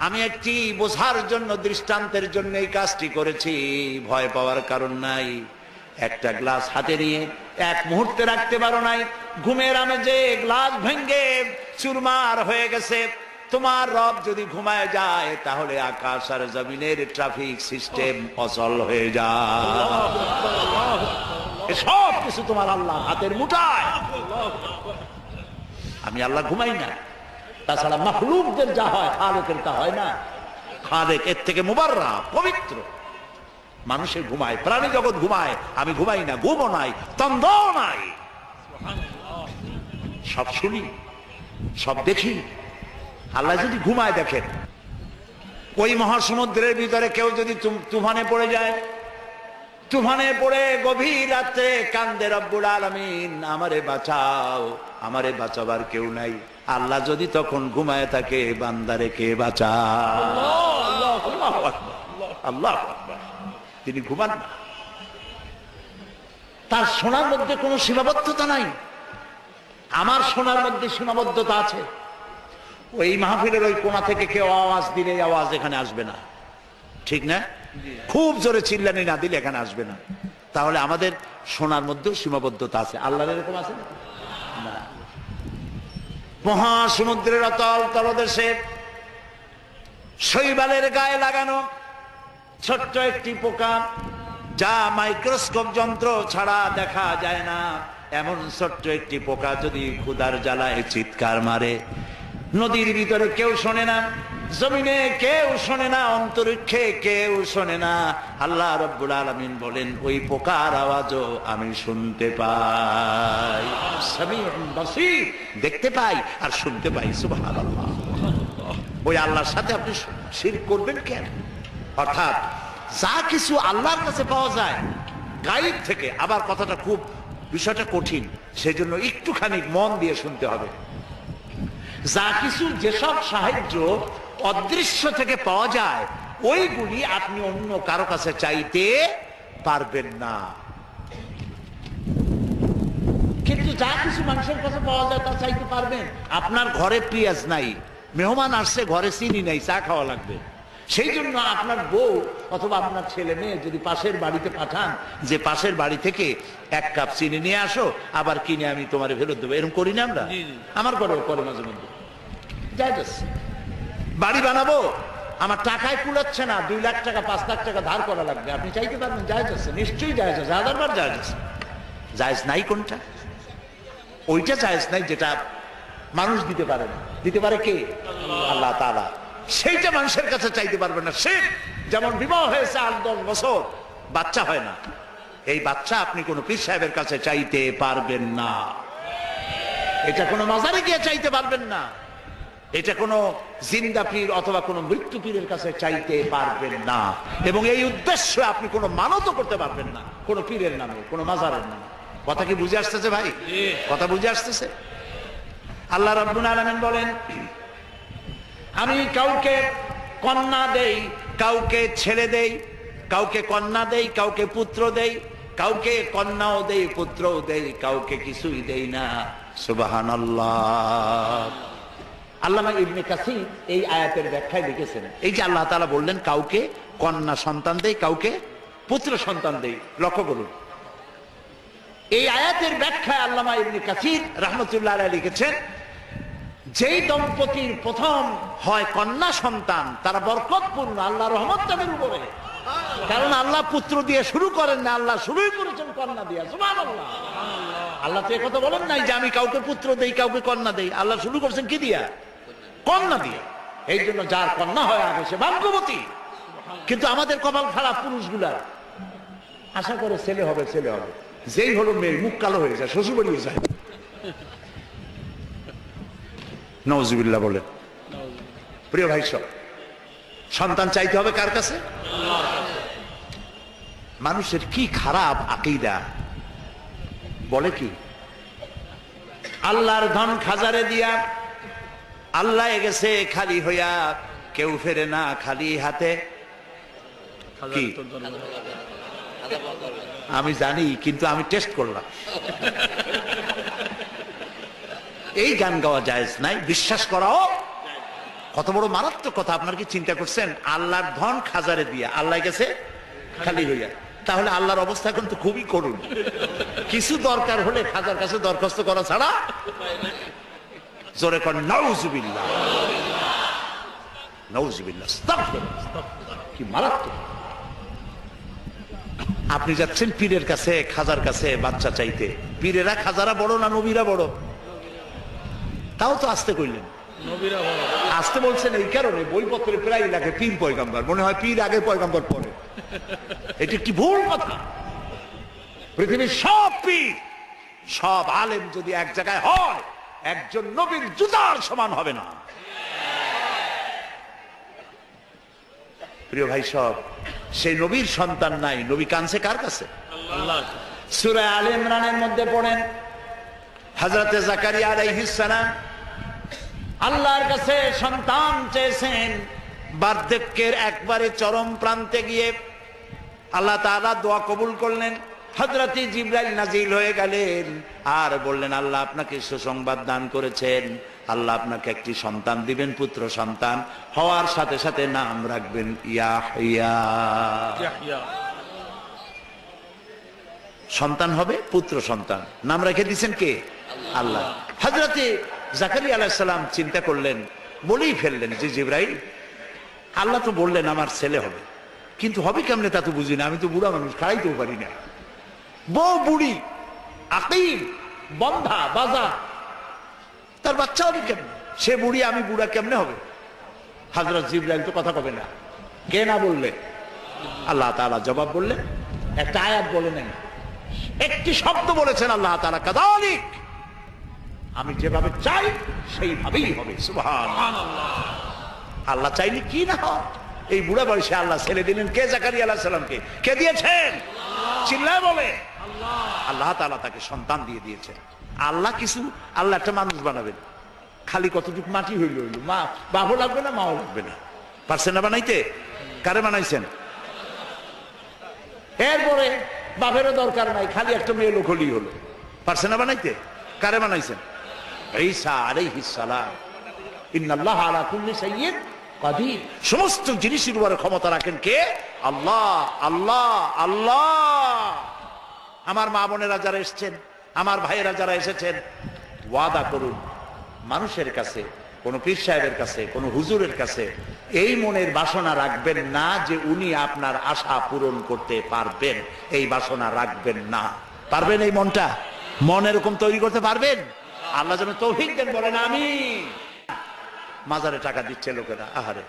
আমি একটি বোঝার জন্য, দৃষ্টান্তের জন্য এই কাজটি করেছি। ভয় পাওয়ার কারণ নাই। একটা গ্লাস হাতে নিয়ে এক মুহূর্তে রাখতে পারো নাই। ঘুমের আমেজে গ্লাস ভেঙ্গে চুরমার হয়ে গেছে। তোমার রব যদি ঘুমায় যায় তাহলে আকাশ আর জমিনের ট্রাফিক সিস্টেম অচল হয়ে যায়। সব কিছু তোমার আল্লাহ হাতের মুঠায়। আমি আল্লাহ ঘুমাই না। তাছাড়া মাখলুকদের যা হয় খালেকের তা হয় না। খালেক এর থেকে মুবাররা, পবিত্র। মানুষের ঘুমায়, প্রাণী জগৎ ঘুমায়, আমি ঘুমাই না। ঘুমও নাই, তন্দ্রাও নাই। সব শুনি, সব দেখি। আল্লাহ যদি ঘুমায়, দেখেন ওই মহাসমুদ্রের ভিতরে কেউ যদি তুফানে পড়ে যায়, তুফানে পড়ে গভীর রাতে কান্দে, রব্বুল আলামিন আমারে বাঁচাও, আমারে বাঁচাবার কেউ নাই। আল্লাহ যদি তখন ঘুমায় থাকে, বান্দারে কে বাঁচায়? আল্লাহু আকবার, আল্লাহু আকবার। তিনি ঘুমান না। তার শোনার মধ্যে কোনো সীমাবদ্ধতা নাই। আমার শোনার মধ্যে সীমাবদ্ধতা আছে। ওই মাহফিলের ওই কোণা থেকে কেউ আওয়াজ দিলে আওয়াজ এখানে আসবে না, ঠিক না? খুব জোরে চিল্লানি না দিলে এখানে আসবে না। তাহলে আমাদের শোনার মধ্যেও সীমাবদ্ধতা আছে। আল্লাহর এরকম আছে না? না। মহাসমুদ্রের অতল তলদেশে শৈবালের গায়ে লাগানো ছোট্ট একটি পোকা, যা মাইক্রোস্কোপ যন্ত্র ছাড়া দেখা যায় না, এমন ছোট্ট একটি পোকা যদি ক্ষুধার জ্বালায় চিৎকার মারে, নদীর ভিতরে কেউ শোনে না, জমিনে কেউ শোনে না, অন্তরিক্ষে কেউ শোনে না, আল্লাহ রাব্বুল আলামিন বলেন ওই পোকার আওয়াজও আমি শুনতে পাই। সামিউন বাসীর, দেখতে পাই আর শুনতে পাই। সুবহানাল্লাহ। ওই আল্লাহর সাথে আপনি শিরক করবেন কেন? অর্থাৎ যা কিছু আল্লাহর কাছে পাওয়া যায় গায়েব থেকে, আবার কথাটা খুব বিষয়টা কঠিন, সেজন্য একটুখানি মন দিয়ে শুনতে হবে। যা কিছু যেসব সাহায্য অদৃশ্য থেকে পাওয়া যায় ওইগুলি আপনি অন্য কারো কাছে চাইতে পারবেন না। কিন্তু যা কিছু মানুষের কাছে পাওয়া যায় তা চাইতে পারবেন। আপনার ঘরে পেঁয়াজ নাই, মেহমান আসছে, ঘরে চিনি নাই, চা খাওয়া লাগবে, সেই জন্য আপনার বউ অথবা আপনার ছেলে মেয়ে যদি পাশের বাড়িতে পাঠান যে পাশের বাড়ি থেকে 1 কাপ চিনি নিয়ে আসো, আবার কিনে আমি তোমার ফেরত দেবো, এরকম করি না আমরা? আমার ঘরেও করে মাঝে মধ্যে। বাড়ি বানাবো, আমার টাকায় কুলাচ্ছে না, 2 লাখ টাকা 5 লাখ টাকা ধার করা লাগবে, আপনি চাইতে পারবেন? জায়েজ আছে, নিশ্চয়ই জায়েজ আছে, 1000 বার জায়েজ আছে। জায়েজ নাই কোনটা? ওইটা জায়েজ নাই যেটা মানুষ দিতে পারে না। দিতে পারে কে? আল্লাহ তাআলা। সেইটা মানুষের কাছে চাইতে পারবে না। সে যেমন বিবাহ হয়েছে 8-10 বছর, বাচ্চা হয় না, এই বাচ্চা আপনি কোন পীর সাহেবের কাছে চাইতে পারবেন না, এটা কোনো মাজারে গিয়ে চাইতে পারবেন না, এটা কোনো জিন্দা পীর অথবা কোনো মৃত্যু পীরের কাছে চাইতে পারবেন না। এবং এই উদ্দেশ্যে আপনি কোনো মানতও করতে পারবেন না কোনো পীরের নামে, কোনো মাজারের নামে। কথা কি বুঝে আসতেছে ভাই? কথা বুঝে আসতেছে? আল্লাহ রাব্বুল আলামিন বলেন, আমি কাউকে কন্যা দেই, কাউকে ছেলে দেই, কাউকে কন্যা দেই, কাউকে পুত্র দেই, কাউকে কন্যাও দেই, পুত্রও দেই, কাউকে কিছুই দেই না। সুবহানাল্লাহ। আল্লামা ইবনে কাসির এই আয়াতের ব্যাখ্যায় লিখেছেন, এই যে আল্লাহ তাআলা বললেন কাউকে কন্যা সন্তান দেই, কাউকে পুত্র সন্তান দেই, লক্ষ্য করুন এই আয়াতের ব্যাখ্যায় আল্লামা ইবনে কাসির রাহমাতুল্লাহ আলাইহি লিখেছেন, যেই দম্পতির প্রথম হয় কন্যা সন্তান তারা বরকতপূর্ণ, আল্লাহ রহমত তাদের উপরে, কারণ আল্লাহ পুত্র দিয়ে শুরু করেন না, আল্লাহ শুরুই করেছেন কন্যা দিয়ে। সুবহানাল্লাহ। আল্লাহ তো কথা বলেন নাই যে আমি কাউকে পুত্র দেই কাউকে কন্যা দেই, আল্লাহ শুরু করছেন কি দিয়া? কন্যা দিয়ে। এই জন্য যার কন্যা হয় আগে সে ভাগ্যবতী। কিন্তু আমাদের কপাল খারাপ পুরুষগুলার, আশা করে ছেলে হবে ছেলে হবে, যেই হলো মেয়ে মুখ কালো হয়ে যায়, শ্বশুর বাড়িয়ে যায়। নাউজুবিল্লাহ বলেন। প্রিয় ভাই সব, সন্তান চাইতে হবে কার কাছে? মানুষের কি খারাপ আকীদা, বলে কি আল্লাহর ধন খাজারে দিয়া আল্লাহ গেছে খালি হইয়া, কেউ ফেরে না খালি হাতে। কি আমি জানি, কিন্তু আমি টেস্ট করলাম। এই গান গাওয়া জায়েজ নাই, বিশ্বাস করাও কত বড় মারাত্মক কথা। আপনার কি চিন্তা করছেন? আল্লাহর ধন খাজারে দিয়া আল্লাহ গেছে খালি হইয়া, তাহলে আল্লাহর অবস্থা এখন তো খুবই করুণ। কিছু দরকার হলে খাজার কাছে দরখাস্ত করা ছাড়া। জোরে কর নাউজুবিল্লাহ, নাউজুবিল্লাহ, কি মারাত্মক। আপনি যাচ্ছেন পীরের কাছে, খাজার কাছে বাচ্চা চাইতে, পীরেরা খাজারা বড় না নবীরা বড়? তাও তো আসতে কইলেন, আসতে বলছেন এই কারণে বইপত্রে প্রায় লাগে পীর পয়গাম্বর, মনে হয় পীর আগে পয়গাম্বর পরে। এটা একটি ভুল কথা। পৃথিবীর সব পীর সব আলেম যদি এক জায়গায় হয়, একজন নবীর জুতার সমান হবে না। প্রিয় ভাই সব, সেই নবীর সন্তান নাই, নবী কানছে কার কাছে? সূরা আলে ইমরানের মধ্যে পড়েন, হযরতে জাকারিয়া আলাইহিস সালাম আল্লাহর কাছে সন্তান চেয়েছেন, বার্ধক্যের একবারে চরম প্রান্তে গিয়ে আল্লাহ তাআলা দোয়া কবুল করলেন। হযরত জিবরাইল নাজিল হয়ে গেলেন আর বললেন, আল্লাহ আপনাকে সুসংবাদ দান করেছেন, আল্লাহ আপনাকে একটি সন্তান দিবেন, পুত্র সন্তান হওয়ার সাথে সাথে নাম রাখবেন ইয়াহইয়া। সন্তান হবে, পুত্র সন্তান, নাম রেখে দিয়েছেন কে? আল্লাহ। হযরত জাকারিয়া আলাইহিস সালাম চিন্তা করলেন, বলেই ফেললেন যে জিবরাইল আল্লাহ তো বললেন আমার ছেলে হবে, কিন্তু হবে কেমনে তা তো বুঝি না, আমি তো বুড়া মানুষ, খাইতেও পারি না। বউ বুড়ি, আকিম, বন্ধা, বাজা, তার বাচ্চা হবে কেমনে? সে বুড়ি আমি বুড়া, কেমনে হবে? হযরত জিবরাইল তো কথা কবে না, কে না বললে? আল্লাহ তাআলা জবাব বললেন, একটা আয়াত বলে নাই, একটি শব্দ বলেছেন আল্লাহ তাআলা, কাযালিক, আমি যেভাবে চাই সেইভাবেই হবে। সুবহানাল্লাহ। আল্লাহ চাইলে কি না হয়? এই বুড়া বয়সে আল্লাহ ছেলে দিলেন কে? জাকারিয়া আলাইহিস সালামকে। কে দিয়েছেন? চিল্লায় বলে আল্লাহ তাআলা তাকে সন্তান দিয়ে দিয়েছেন। আল্লাহ কিছু, আল্লাহ একটা মানুষ বানাবেন, খালি কতটুকু মাটি হইল হইল, মা বাপও লাগবে না, মাও লাগবে না। পারছেন না বানাইতে? কারে বানাইছেন? এরপরে বাপেরও দরকার নাই, খালি একটা মেয়ে লোক হলেই হলো। পারছেন না বানাইতে? কারে বানাইছেন? ঈসা আলাইহিস সালাম। ইন্নাল্লাহা আলা কুল্লি শাইইন কাদির। সমস্ত জিনিসের উপরে ক্ষমতা রাখেন কে? আল্লাহ। আল্লাহ আল্লাহ। আমার মা বোনেরা যারা এসেছেন, আমার ভাইয়েরা যারা এসেছেন, ওয়াদা করুন মানুষের কাছে, কোন পীর সাহেবের কাছে, কোন হুজুরের কাছে এই মনের বাসনা রাখবেন না যে উনি আপনার আশা পূরণ করতে পারবেন। এই বাসনা রাখবেন না। পারবেন? এই মনটা, মন এরকম তৈরি করতে পারবেন? আল্লাহ যেন তৌফিক দেন, বলেন আমিন। মাজারে টাকা দিচ্ছে লোকেরা, আহারে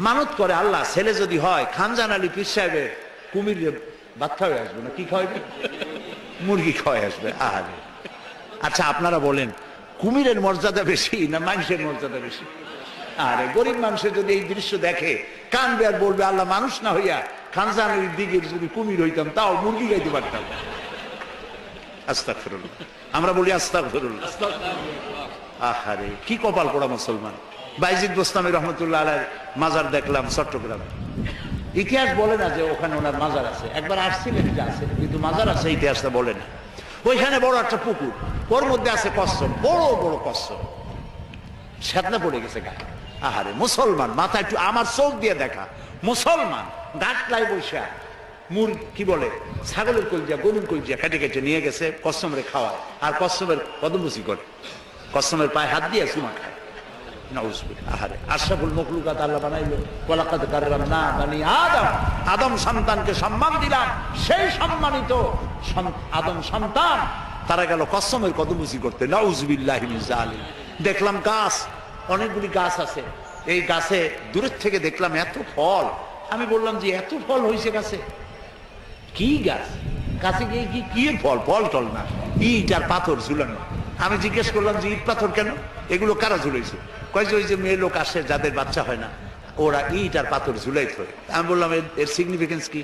মানত করে, আল্লাহ ছেলে যদি হয় খানজান আলী পীর সাহেবের কুমির ভাত খাওয়াই আসবে না, কি খাওয়াবে? মুরগি খাওয়াই আসবে, আহারে। আচ্ছা আপনারা বলেন, কুমিরের মর্যাদা বেশি না মানুষের মর্যাদা বেশি? আরে গরিব মানুষের যদি এই দৃশ্য দেখে কানবে আর বলবে, আল্লাহ মানুষ না হইয়া খানজানের দিকে যদি কুমির হইতাম তাও মুরগি খাইতে পারতাম। আস্তাগফিরুল্লাহ। আমরা বলি আস্তাগফিরুল্লাহ। আহারে কি কপাল পোড়া মুসলমান। বাইজিদ বোস্তামি রহমতুল্লাহ আলাইহির মাজার দেখলাম চট্টগ্রামে। ইতিহাস বলে না যে ওখানে ওনার মাজার আছে, একবার আসছিলেন যে আছে, কিন্তু মাজার আছে ইতিহাসটা বলে না। ওইখানে বড় একটা পুকুর, ওর মধ্যে আছে কচ্ছপ, বড় বড় কচ্ছপ, সেতনা পড়ে গেছে গায়ে। আহারে মুসলমান, মাথা একটু আমার চোখ দিয়ে দেখা, মুসলমান গাটলাই বৈশা কি বলে ছাগলের কলজিয়া, গরুর কলজিয়া কেটে কেটে নিয়ে গেছে, কচ্ছপরে খাওয়ায়, আর কচ্ছপের কদমবুসি করে, কচ্ছপের পায়ে হাত দিয়ে চুমা খায়। আহারে আশরাফুল মখলুকাত আল্লাহ বানাইলো, ওয়ালাকাদ কাররামনা বানি আদম, আদম সন্তানকে সম্মান দিলাম, সেই সম্মানিত আদম সন্তান তারা গেল কসমের কদমবুসি করতে। নাউযুবিল্লাহি মিন যালিক। দেখলাম গাছ, অনেকগুলি গাছ আছে, এই গাছে দূরের থেকে দেখলাম এত ফল। আমি বললাম যে এত ফল হয়েছে গাছে, কি গাছ? গাছে গিয়ে কি ফল? ফল টল না, ইট আর পাথর ঝুলানো। আমি জিজ্ঞেস করলাম যে ইট পাথর কেন, এগুলো কারা ঝুলাইছে? কয় যে ওই যে মেয়ে লোক আসে যাদের বাচ্চা হয় না, ওরা ইট আর পাথর ঝুলাই থাকে। আমি বললাম এর সিগনিফিকেন্স কি,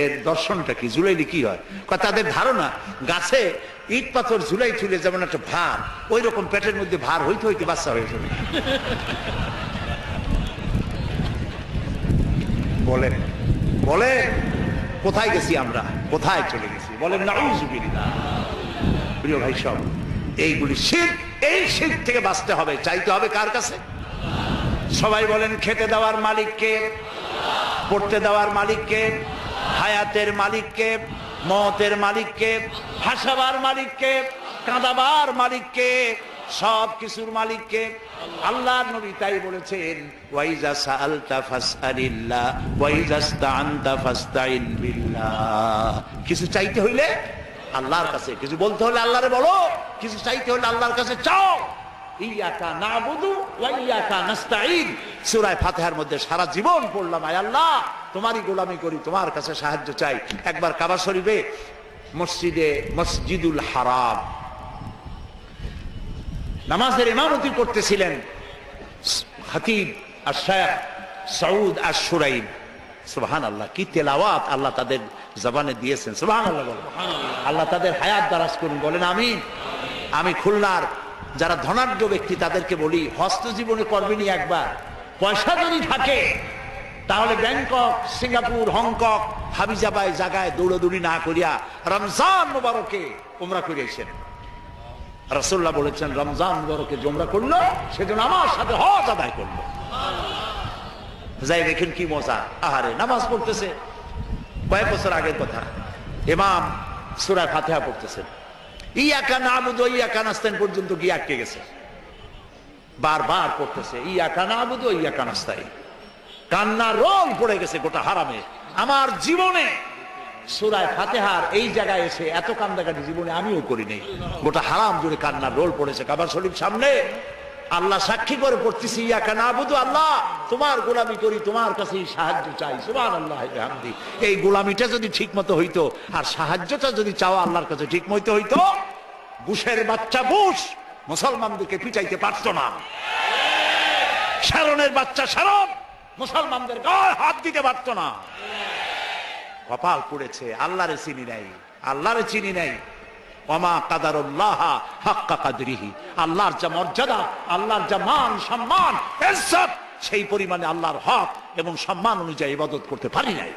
এর দর্শনটা কি, ঝুলাইলে কি হয়? তাদের ধারণা গাছে ইট পাথর ঝুলাই থুলে যেমন একটা ভার, ওই রকম পেটের মধ্যে ভার হইতে হইতে বাচ্চা হয়ে যাবে। বলেন বলেন কোথায় গেছি আমরা, কোথায় চলে গেছি? বলেন নাউযুবিল্লাহ। প্রিয় ভাই সব, এইগুলি শিরক, এই শিরক থেকে বাঁচতে হবে, চাইতে হবে কার কাছে? সবাই বলেন খেতে দেওয়ার মালিককে, পড়তে দেওয়ার মালিককে, হায়াতের মালিককে, মওতের মালিককে, হাসাবার মালিককে, কাঁদাবার মালিককে, সব কিছুর মালিককে। আল্লাহর নবী তাই বলেছেন, ওয়াইজা সাআলতা ফাসআলিল্লাহ ওয়াইজা ইসতাআনতা ফাসতাইন বিল্লাহ। কিছু চাইতে হইলে আল্লাহর কাছে, কিছু বলতে হলে আল্লাহরে বলো, কিছু চাইতে হলে আল্লাহর কাছে চাও। ইয়াকা নাবুদু ওয়া ইয়াকা নাস্তাঈন। সূরা ফাতিহার মধ্যে সারা জীবন পড়লাম, আয় আল্লাহ তোমারই গোলামি করি, তোমার কাছে সাহায্য চাই। একবার কাবা শরীফে মসজিদুল হারাম নামাজের ইমামতি করতেছিলেন খতিব আশ-শাইখ সৌদ আশ-শুরাইব। সুবহানাল্লাহ, কি তেলাওয়াত আল্লাহ তাদের জবানে দিয়েছেন। সুবহানাল্লাহ বলেন। আল্লাহ তাদের হায়াত দারাজ করুন, বলেন আমিন। আমি খুলনার যারা ধনাঢ্য ব্যক্তি তাদেরকে বলি, হস্ত জীবনে করবেনই একবার। পয়সা যদি থাকে তাহলে ব্যাংকক, সিঙ্গাপুর, হংকং, হাবিজাবাই জায়গায় দৌড়াদৌড়ি না করিয়া রমজান মুবারকে উমরা করিয়েছেন। রাসূলুল্লাহ বলেছেন, রমজান মুবারকে যে উমরা করলো সেজন্য আমার সাথে হজ আদায় করলো। যাই দেখেন কি মজা। আহারে নামাজ পড়তেছে, কয়েক বছর আগের কথা, ইমাম সূরা ফাতিহা পড়তেছেন, ইয়াকা নাবুদু ওয়া ইয়াকা নাস্তাইন পর্যন্ত গিয়ে আটকে গেছে। বারবার পড়তেছে ইয়াকা নাবুদু ওয়া ইয়াকা নাস্তাইন। কান্না রোল পড়ে গেছে গোটা হারামে। আমার জীবনে সূরা ফাতিহার এই জায়গায় এসে এত কান্দাকাটি জীবনে আমিও করি নাই। গোটা হারাম জুড়ে কান্নার রোল পড়েছে। কাবা শরীফ সামনে আল্লাহ সাক্ষী করে পড়তেছি, ইয়াকা নাবুদু, আল্লাহ তোমার গোলামি করি, তোমার কাছে সাহায্য চাই। সুবহানাল্লাহ ওয়া বিহামদিহি। এই গোলামিটা যদি ঠিক মতো হইতো আর সাহায্যটা যদি চাওয়া আল্লাহর কাছে ঠিক মতো হইতো, বুশের বাচ্চা বুশ মুসলমানদেরকে পিটাইতে পারতো না। শারনের বাচ্চা শারন মুসলমানদের গায়ে হাত দিতে পারতো না। কপাল পুড়েছে, আল্লাহরে চিনি নাই, আল্লাহরে চিনি নাই। ওমা কাদারুল্লাহ হাক্কা কাদরিহি, আল্লাহর যা মর্যাদা, আল্লাহর যা মান সম্মান ইজ্জত, সেই পরিমাণে আল্লাহর হক এবং সম্মান অনুযায়ী ইবাদত করতে পারি নাই।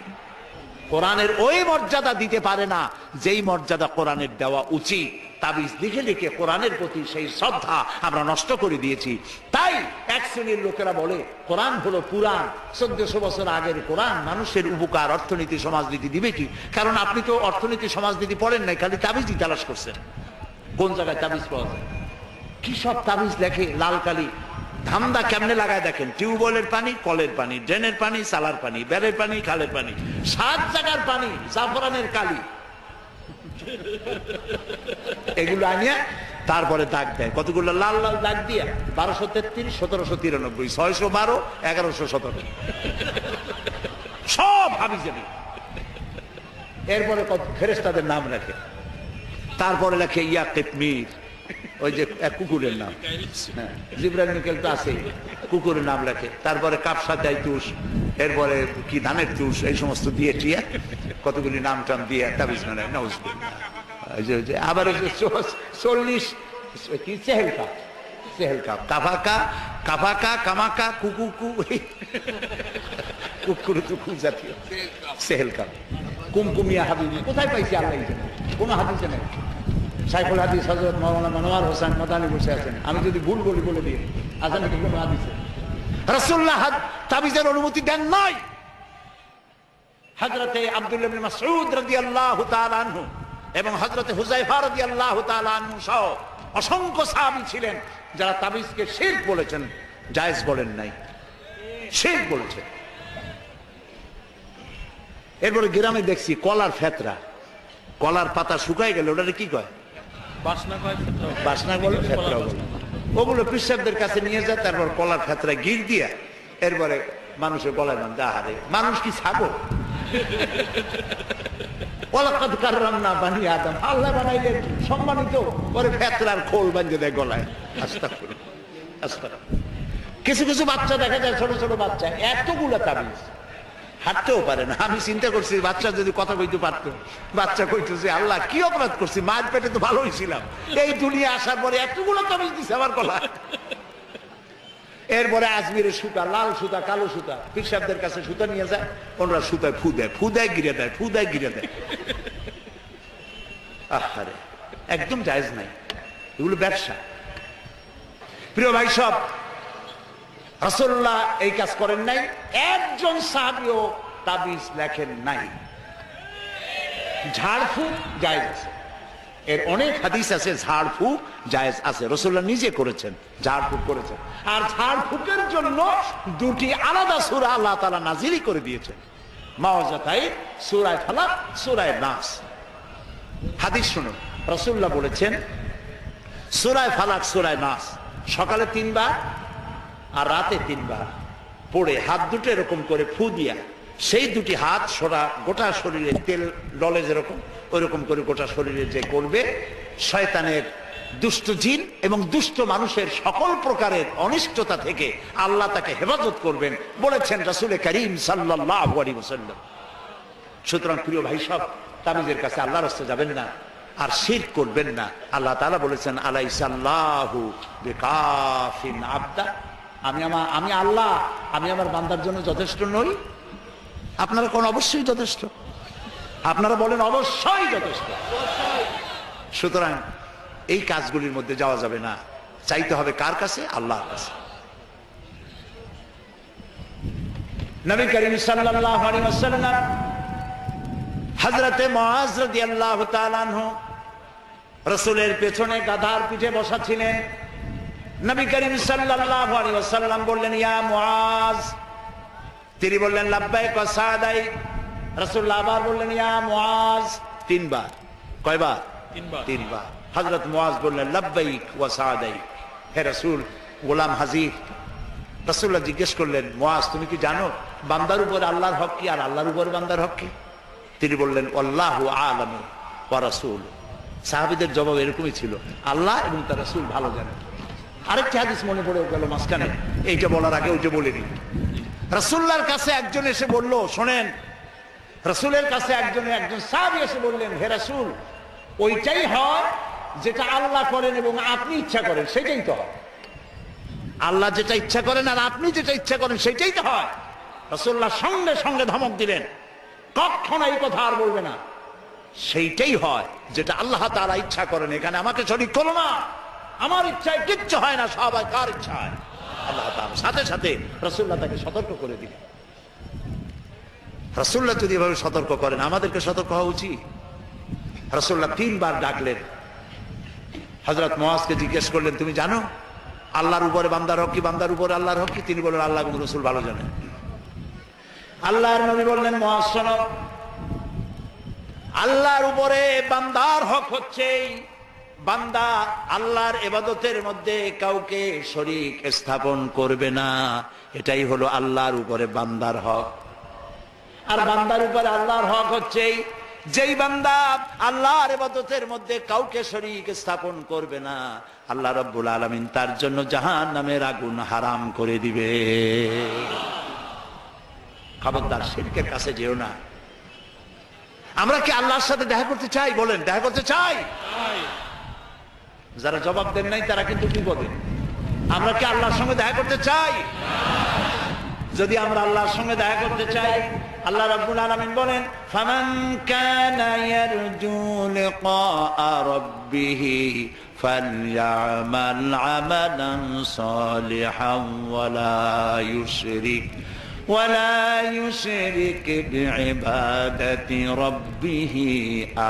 কোরআনের ওই মর্যাদা দিতে পারে না যেই মর্যাদা কোরআনের দেওয়া উচিত। তাবিজ লিখে লিখে কোরআনের প্রতি সেই শ্রদ্ধা আমরা নষ্ট করে দিয়েছি। তাই এক শ্রেণীর লোকেরা বলে কোরআন হলো পুরাণ, 1400 বছর আগের কোরআন মানুষের উপকার, অর্থনীতি, সমাজনীতি দিবে কি? কারণ আপনি তো অর্থনীতি সমাজনীতি পড়েন নাই, খালি তাবিজই তালাশ করছেন। কোন জায়গায় তাবিজ পাওয়া যায়? কি সব তাবিজ লেখে, লাল কালি। ধান্দা কেমনে লাগায় দেখেন, টিউবওয়েলের পানি, কলের পানি, ড্রেনের পানি, সালার পানি, বেড়ের পানি, খালের পানি, 7 জায়গার পানি, জাফরানের কালি, এগুলো আনিয়া তারপরে দাগ দেয়। কতগুলো লাল লাল দাগ দিয়া 1233, 1793, 612, 1117 সব হাবি যাবি। এরপরে কত ফেরেশতাদের নাম রাখে, তারপরে লেখে ইয়া কিতমির, ওই যে এক কুকুরের নাম, হ্যাঁ জিবরাইল মিকাইল তো আছে, কুকুরের নাম লেখে। তারপরে কাপসা দাইতুস, এরপরে কি ধানের তুষ, এই সমস্ত দিয়ে টিয়া কতগুলি নাম টাম দিয়ে তাবিজ বানায়। আবার 40 কি চেহেল কাপ, চেহেল কাপ, কাফাকা, কাফাকা, কামাকা, কুকুকু, কুকুর টুকু জাতীয় চেহেল কাপ, কুমকুমিয়া হাবিবি। কোথায় পাইছি আল্লাহ জানে, কোন হাদিসে নেই। সাইফুল হাদিস হযরত মাওলানা মনোয়ার হোসেন মাদানী বসে আছেন, আমি যদি ভুল বলি বলে দিয়ে আছেন কি কোন হাদিসে? রাসূলুল্লাহ তাবিজের অনুমতি দেন নাই। হযরতে আব্দুল্লাহ ইবনে মাসউদ রাদিয়াল্লাহু তাআলা আনহু এবং হযরতে হুযায়ফা রাদিয়াল্লাহু তাআলা আনহু সহ অসংখ্য সাহাবী ছিলেন যারা তাবিজকে শিরক বলেছেন, জায়েজ বলেন নাই, শিরক বলেছেন। এরপরে গ্রামে দেখছি কলার ফেতরা, কলার পাতা শুকাই গেলে ওটারে কি কয়? বাসনা কয়, বাসনা বলে, ফেতরা বলে। ওগুলো পিসাবদের কাছে নিয়ে যায়, তারপর কলার ফেতরা গির দিয়া এরপরে মানুষের গলায় বান্ধে। আহারে, মানুষ কি ছাগল? ওয়ালাকাদ কাররামনা বানি আদম, আল্লাহ বানাইলেন সম্মানিত, পরে ফেতরার খোল বাঁধে দেয় গলায়। আস্তাগফিরুল্লাহ, আস্তাগফিরুল্লাহ। কিছু কিছু বাচ্চা দেখা যায়, ছোট ছোট বাচ্চা, এতগুলা তাবিজ, হাঁটতেও পারে না। আমি চিন্তা করছি বাচ্চা যদি কথা কইতে পারতো, বাচ্চা কইতেছে আল্লাহ কি অপরাধ করছি, মায়ের পেটে তো ভালোই ছিলাম, এই দুনিয়া আসার পরে এতগুলো তাবিজ দিছে আমার গলায়। এরপরে আজমিরের সুতা, লাল সুতা, কালো সুতা, পীর সাহেবদের কাছে সুতা নিয়ে যায়, ওনারা সুতায় ফু দেয়, ফু দেয় গিরে দেয়, ফু দেয় গিরে দেয়। আহারে, একদম জায়েজ নাই, এগুলো ব্যবসা। প্রিয় ভাই সব, রাসূলুল্লাহ এই কাজ করেন নাই, একজন সাহাবীও তাবিজ লেখেন নাই। ঝাড়ফুঁক জায়েজ আছে, এর অনেক হাদিস আছে, ঝাড়ফুঁক জায়েজ আছে, রাসূলুল্লাহ নিজে করেছেন, ঝাড়ফুঁক করেছেন। আর ঝাড়ফুঁকের জন্য 2টি আলাদা সূরা আল্লাহ তাআলা নাজিল করে দিয়েছেন, মাওয়াজাতাই, সূরা ফালাক, সূরা নাস। হাদিস শুনুন, রাসূলুল্লাহ বলেছেন সূরা ফালাক, সূরা নাস সকালে 3 বার আর রাতে 3 বার পড়ে হাত দুটো এরকম করে ফু দিয়া, সেই 2টি হাত সোরা গোটা শরীরে তেল ডলে যেরকম ওইরকম করে গোটা শরীরে যে করবে, শয়তানের, দুষ্ট জিন এবং দুষ্ট মানুষের সকল প্রকারের অনিষ্টতা থেকে আল্লাহ তাকে হেফাজত করবেন বলেছেন রাসূল করিম সাল্লাল্লাহু আলাইহি ওয়াসাল্লাম। সুতরাং প্রিয় ভাই সব, তাবিজের কাছে আল্লাহর রাস্তায় যাবেন না আর শিরক করবেন না। আল্লাহ তাআলা বলেছেন আলাইসাল্লাহু বিকাফিন আবদা, আমি আল্লাহ, আমি আমার বান্দার জন্য যথেষ্ট নই? আপনারা কোন অবশ্যই যথেষ্ট, আপনারা বলেন অবশ্যই যথেষ্ট। সুতরাং এই কাজগুলির মধ্যে যাওয়া যাবে না, চাইতে হবে কার কাছে? আল্লাহর কাছে। নবী করিম সাল্লাল্লাহু আলাইহি ওয়াসাল্লাম হযরতে মুআজ রাদিয়াল্লাহু তাআলা আনহু রাসূলের পেছনে গাধার পিঠে বসা ছিলেন। নবী করিম সাল্লাল্লাহু আলাইহি ওয়াসাল্লাম বললেন, ইয়া মুআজ, তিনি বললেন লাব্বাইক ওয়া সাদাইক। রাসূলুল্লাহ আবার বললেন ইয়া মুআজ, তিনবার। কয়বার? তিনবার। হযরত মুআজ বললেন লাব্বাইক ওয়া সাদাইক। হে রাসূল, গোলাম হাজির। রাসূলুল্লাহ জিজ্ঞেস করলেন মুআজ, তুমি কি জানো বান্দার উপর আল্লাহর হক কি আর আল্লাহর উপর বান্দার হক কি? তিনি বললেন আল্লাহু আ'লামু ওয়া রাসূল। সাহাবীদের জবাব এরকমই ছিল, আল্লাহ এবং তার রাসূল ভালো জানেন। আরেকটি হাদিস মনে পড়ে গেল মাঝখানে, এইটা বলার আগে ওইটা বলে নিই। রাসূলুল্লাহর কাছে একজন এসে বলল, শোনেন, রাসূলের কাছে একজন সাহাবী এসে বললেন, হে রাসূল, ওইটাই হয় যেটা আল্লাহ করেন এবং আপনি ইচ্ছা করেন, সেটাই তো হয়। আল্লাহ যেটা ইচ্ছা করেন আর আপনি যেটা ইচ্ছা করেন সেটাই তো হয়। রাসূলুল্লাহ সঙ্গে সঙ্গে ধমক দিলেন, কখনো এই কথা আর বলবে না। সেইটাই হয় যেটা আল্লাহ তাআলা ইচ্ছা করেন, এখানে আমাকে শরীক করো না। আমার ইচ্ছায় কিচ্ছু হয় না, সবাই কার ইচ্ছা হয়? আল্লাহ তাআলা। সাথে সাথে রাসূলুল্লাহ তাকে সতর্ক করে দিলেন। রাসূলুল্লাহ যদি এভাবে সতর্ক করেন, আমাদেরকে সতর্ক হওয়া উচিত। রাসূলুল্লাহ তিনবার ডাকলেন। হযরত মুআজকে জিজ্ঞেস করলেন, তুমি জানো আল্লাহর উপরে বান্দার হক কি, বান্দার উপরে আল্লাহর হক কি? তিনি বললেন আল্লাহ এবং রাসূল ভালো জানেন। আল্লাহর নবী বললেন, মুআজ শোনো, আল্লাহর উপরে বান্দার হক হচ্ছে বান্দা আল্লাহর ইবাদতের মধ্যে কাউকে শরীক স্থাপন করবে না। এটাই হলো আল্লাহর উপরে বান্দার হক। আর বান্দার উপরে আল্লাহর হক হচ্ছে যেই বান্দা আল্লাহর ইবাদতের মধ্যে কাউকে শরীক স্থাপন করবে না, আল্লাহ রাব্বুল আলামিন তার জন্য জাহান্নামের আগুন হারাম করে দিবে। খবরদার শিরকের কাছে যেও না। আমরা কি আল্লাহর সাথে দেখা করতে চাই? বলেন, দেখা করতে চাই? যারা জবাব দেন নাই তারা কিন্তু বিপদে। আমরা কি আল্লাহর সঙ্গে দেখা করতে চাই? যদি আমরা আল্লাহর সঙ্গে দেখা করতে চাই, আল্লাহ রাব্বুল আলামিন বলেন, ফামান কানা ইয়ারজু লিকা রাব্বিহি ফালইআমাল আমালান সালিহান ওয়ালা ইউশরিক বিইবাদাতি রাব্বিহি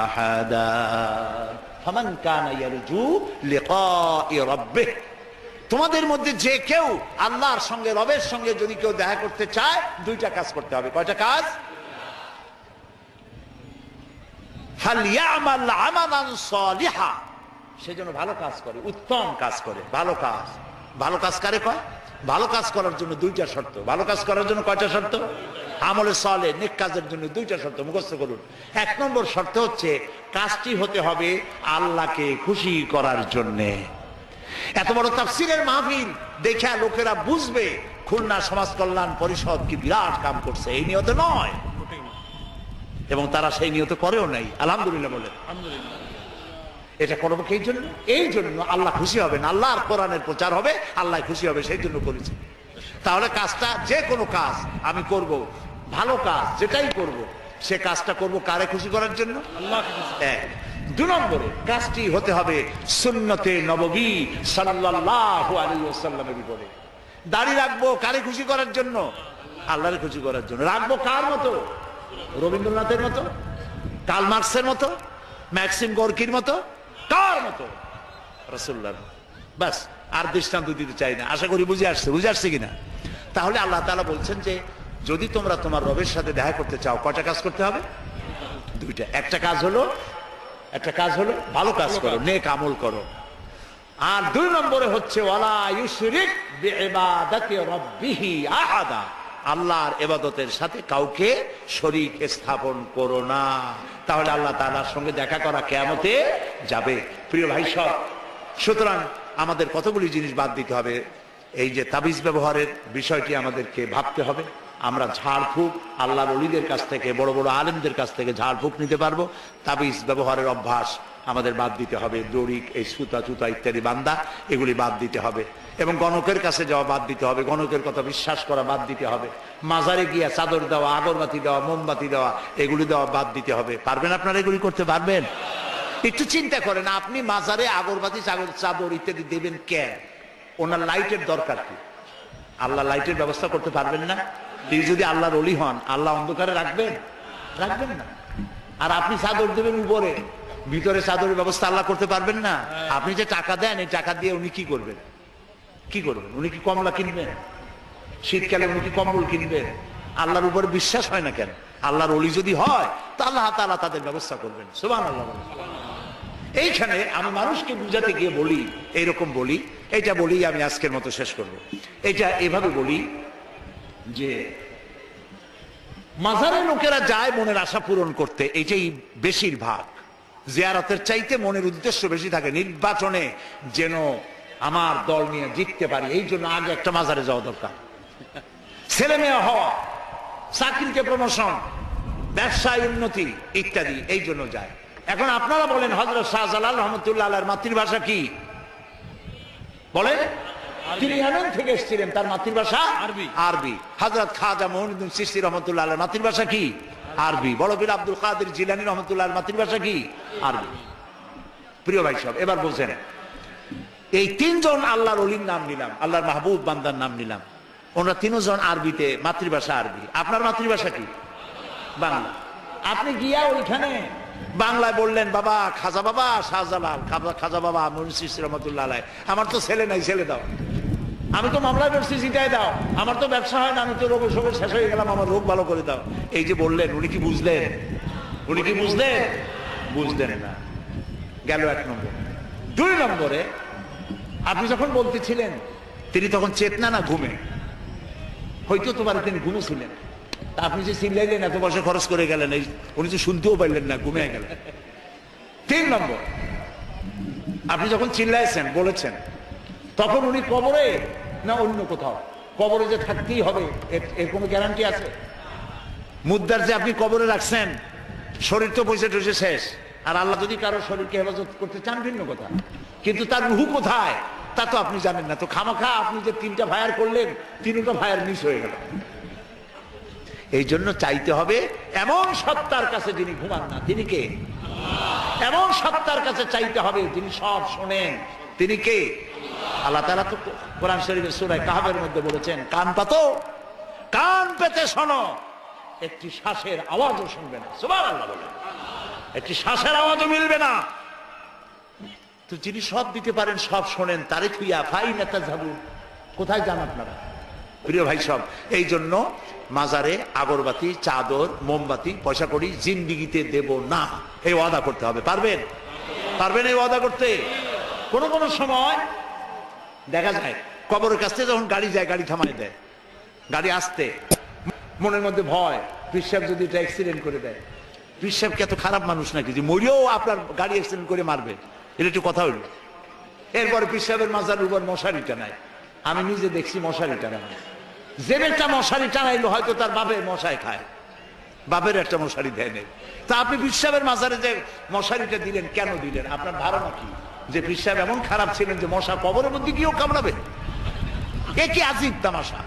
আহাদা। ফামান কানা ইয়ারজু লিকা রাব্বিহি, তোমাদের মধ্যে যে কেউ আল্লাহর সঙ্গে, রবের সঙ্গে যদি কেউ দেখা করতে চায়, দুইটা কাজ করতে হবে। কয়টা কাজ? ফালইআমাল আমালান সালিহা, সেজন্য ভালো কাজ করে, উত্তম কাজ করে। ভালো কাজ, ভালো কাজ কারে কয়? ভালো কাজ করার জন্য দুইটা শর্ত। ভালো কাজ করার জন্য কয়টা শর্ত? আমলে সালেহ, নেক কাজের জন্য দুইটা শর্ত মুখস্থ করুন। এক নম্বর শর্ত হচ্ছে কাজটি হতে হবে আল্লাহকে খুশি করার জন্যে। এত বড় তাফসীরের মাহফিল দেখে লোকেরা বুঝবে খুলনা সমাজ কল্যাণ পরিষদ কি বিরাট কাম করছে, এই নিয়তে নয়, এবং তারা সেই নিয়তে করেও নাই। আলহামদুলিল্লাহ বলেন। এটা করবো এই জন্য, এই জন্য আল্লাহ খুশি হবেন, আল্লাহর কোরআনের প্রচার হবে, আল্লাহ খুশি হবে, সেই জন্য করেছি। তাহলে কাজটা, যে কোনো কাজ আমি করব, ভালো কাজ যেটাই করব, সে কাজটা করব কারে খুশি করার জন্য? আল্লাহকে। এক। দুই নম্বরে কাজটি হতে হবে সুন্নতে নববী সাল্লাল্লাহু আলাইহি ওয়াসাল্লামের উপরে। দাড়ি রাখবো কারে খুশি করার জন্য? আল্লাহরে খুশি করার জন্য। রাখবো কার মতো? রবীন্দ্রনাথের মতো, কার্ল মার্কসের মতো, ম্যাক্সিম গর্কির মতো? কার মতো? রাসূলুল্লাহর। বাস, আর দৃষ্টান্ত দিতে চাই না। আশা করি বুঝে আসছে কিনা? তাহলে আল্লাহ তাআলা বলছেন যে যদি তোমরা তোমার রবের সাথে দেখা করতে চাও, কয়টা কাজ করতে হবে? দুইটা। একটা কাজ হলো ভালো কাজ করো, নেক আমল করো। আর দুই নম্বরে হচ্ছে ওয়ালা ইউশরিক বিইবাদাতি রাব্বিহি আহাদা, আল্লাহর ইবাদতের সাথে কাউকে শরীক স্থাপন করো না। তাহলে আল্লাহ তাআলার সঙ্গে দেখা করা কিয়ামতে যাবে। প্রিয় ভাই সব, সুতরাং আমাদের কতগুলি জিনিস বাদ দিতে হবে। এই যে তাবিজ ব্যবহারের বিষয়টি আমাদেরকে ভাবতে হবে। আমরা ঝাড়ফুঁক আল্লাহর ওলিদের কাছ থেকে, বড় বড় আলেমদের কাছ থেকে ঝাড়ফুঁক নিতে পারবো। তাবিজ ব্যবহারের অভ্যাস আমাদের বাদ দিতে হবে। দড়ি, এই সুতা চুতা ইত্যাদি বান্দা, এগুলি বাদ দিতে হবে। এবং গণকের কাছে যাওয়া বাদ দিতে হবে, গণকের কথা বিশ্বাস করা বাদ দিতে হবে। মাজারে গিয়া চাদর দেওয়া, আগরবাতি দেওয়া, মোমবাতি দেওয়া, এগুলি দেওয়া বাদ দিতে হবে। পারবেন আপনারা? এগুলি করতে পারবেন? একটু চিন্তা করেন, আপনি মাজারে আগরবাতি, চাদর ইত্যাদি দেবেন কেন? ওনার লাইটের দরকার কি? আল্লাহ লাইটের ব্যবস্থা করতে পারবেন না? তিনি যদি আল্লাহর ওলি হন, আল্লাহ অন্ধকারে রাখবেন না। আর আপনি চাদর দেবেন উপরে, ভিতরে চাদরের ব্যবস্থা আল্লাহ করতে পারবেন না? আপনি যে টাকা দেন, এই টাকা দিয়ে উনি কি করবেন? উনি কি কমলা কিনবেন? শীতকালে উনি কি কম্বল কিনবেন? আল্লাহর উপরে বিশ্বাস হয় না কেন? আল্লাহর ওলি যদি হয় তা আল্লাহ তাআলা তাদের ব্যবস্থা করবেন। সুবহানাল্লাহ। এইখানে আমি মানুষকে বুঝাতে গিয়ে বলি, এইরকম বলি, এটা বলি আমি আজকের মতো শেষ করব। এটা এভাবে বলি যে মাজারে লোকেরা যায় মনের আশা পূরণ করতে, এইটাই বেশিরভাগ। জিয়ারতের চাইতে মনের উদ্দেশ্য বেশি থাকে, নির্বাচনে যেন আমার দল নিয়ে জিততে পারি, এই জন্য আগে একটা মাজারে যাওয়া দরকার। ছেলে মেয়ে হওয়া, চাকরিতে প্রমোশন, ব্যবসায় উন্নতি ইত্যাদি, এই জন্য যায়। এখন আপনারা বলেন হযরত শাহজালাল রহমতুল্লাহ আলাইহির মাতৃভাষা কি? বলেন। তিনি ইয়ামেন থেকে এসেছিলেন, তার মাতৃভাষা আরবি। হযরত খাজা মুঈনুদ্দিন চিশতি রহমতুল্লাহ আলাইহির মাতৃভাষা কি? আরবি। বড় পীর আব্দুল কাদের জিলানী রহমতুল্লাহ আলাইহির মাতৃভাষা কি? আরবি। প্রিয় ভাই সব, এবার বলছেন এই তিনজন আল্লাহর ওলির নাম নিলাম, আল্লাহর মাহবুব বান্দার নাম নিলাম, ওনারা তিনজন আরবিতে, মাতৃভাষা আরবি। আপনার মাতৃভাষা কি? বাংলা। আপনি গিয়া ওইখানে বাংলায় বললেন বাবা খাজা বাবা শাহজালাল, খাজা বাবা মুঈনুদ্দিন চিশতি রহমতুল্লাহ আলাইহি, আমার তো ছেলে নাই, ছেলে দাও। আমি তো মামলায় পড়ছি, চিটাই দাও। আমার তো ব্যবসা হয় না, আমি তো রোগের সঙ্গে শেষ হয়ে গেলাম, আমার রোগ ভালো করে দাও। এই যে বললেন, উনি কি বুঝলেন? উনি কি বুঝলেন? বুঝলেন না। গেল এক নম্বর। দুই নম্বরে, আপনি যখন বলতেছিলেন তিনি তখন চেতনা না ঘুমে, হয়তো তোমার তিনি ঘুমেছিলেন। তা আপনি যে চিল্লাইলেন, এত পয়সা খরচ করে গেলেন, এই উনি তো শুনতেও পারলেন না, ঘুমিয়ে গেলেন। তিন নম্বর, আপনি যখন চিল্লাইছেন বলেছেন, তখন উনি কবরে না অন্য কোথাও? কবরে যে থাকতেই হবে এর কোনো গ্যারান্টি আছে? মুদ্দার যে আপনি কবরে রাখছেন, শরীর তো পয়সা টসে শেষ, আর আল্লাহ যদি কারো শরীরকে হেফাজত করতে চান ভিন্ন কথা, কিন্তু তার রুহু কোথায় তা তো আপনি জানেন না। তো খামাখা আপনি যে তিনটা ফায়ার করলেন, তিনটা ফায়ার মিস হয়ে গেল। এই জন্য চাইতে হবে এমন সত্তার কাছে যিনি ঘুমান না। তিনি কে? এমন সত্তার কাছে চাইতে হবে যিনি সব শোনেন। তিনি কে? আল্লাহ তাআলা তো কোরআন শরীফের সূরা কাহফের মধ্যে বলেছেন, কান পাতো, কান পেতে শোনো, একটি শ্বাসের আওয়াজও শুনবে না। সুবহানাল্লাহ বলেন, একটি শ্বাসের আওয়াজও মিলবে না। তো যিনি সব দিতে পারেন, সব শোনেন, তারে থুইয়া ফাইনা তাযহাবুন, কোথায় যান আপনারা? প্রিয় ভাই সব, এই জন্য মাজারে আগরবাতি, চাদর, মোমবাতি, পয়সা কড়ি জিন্দিগিতে দেব না, এই ওয়াদা করতে হবে। পারবেন? পারবেন এই ওয়াদা করতে? কোন কোন সময় দেখা যায় কবরের কাছে যখন গাড়ি যায়, গাড়ি থামায় দেয়, গাড়ি আসতে, মনের মধ্যে ভয়, পীর সাহেব যদি এটা অ্যাক্সিডেন্ট করে দেয়। পীর সাহেব কি এত খারাপ মানুষ নাকি যে মরিও আপনার গাড়ি অ্যাক্সিডেন্ট করে মারবে? এটা একটু কথা হইল। এরপরে পীর সাহেবের মাজার উপর মশারি টানায়। আমি নিজে দেখছি মশারি টানায়, যে একটা মশারি টানাইলো হয়তো তার বাপের মশাই খায়, বাপের একটা মশারি দেয় নেই। তা আপনি পীর সাহেবের মাজারে যে মশারিটা দিলেন, কেন দিলেন? আপনার ধারণা কি যে পীর সাহেব এমন খারাপ ছিলেন যে মশা কবরের মধ্যে গিয়েও কামড়াবে? এ কি আজীব তামাশা!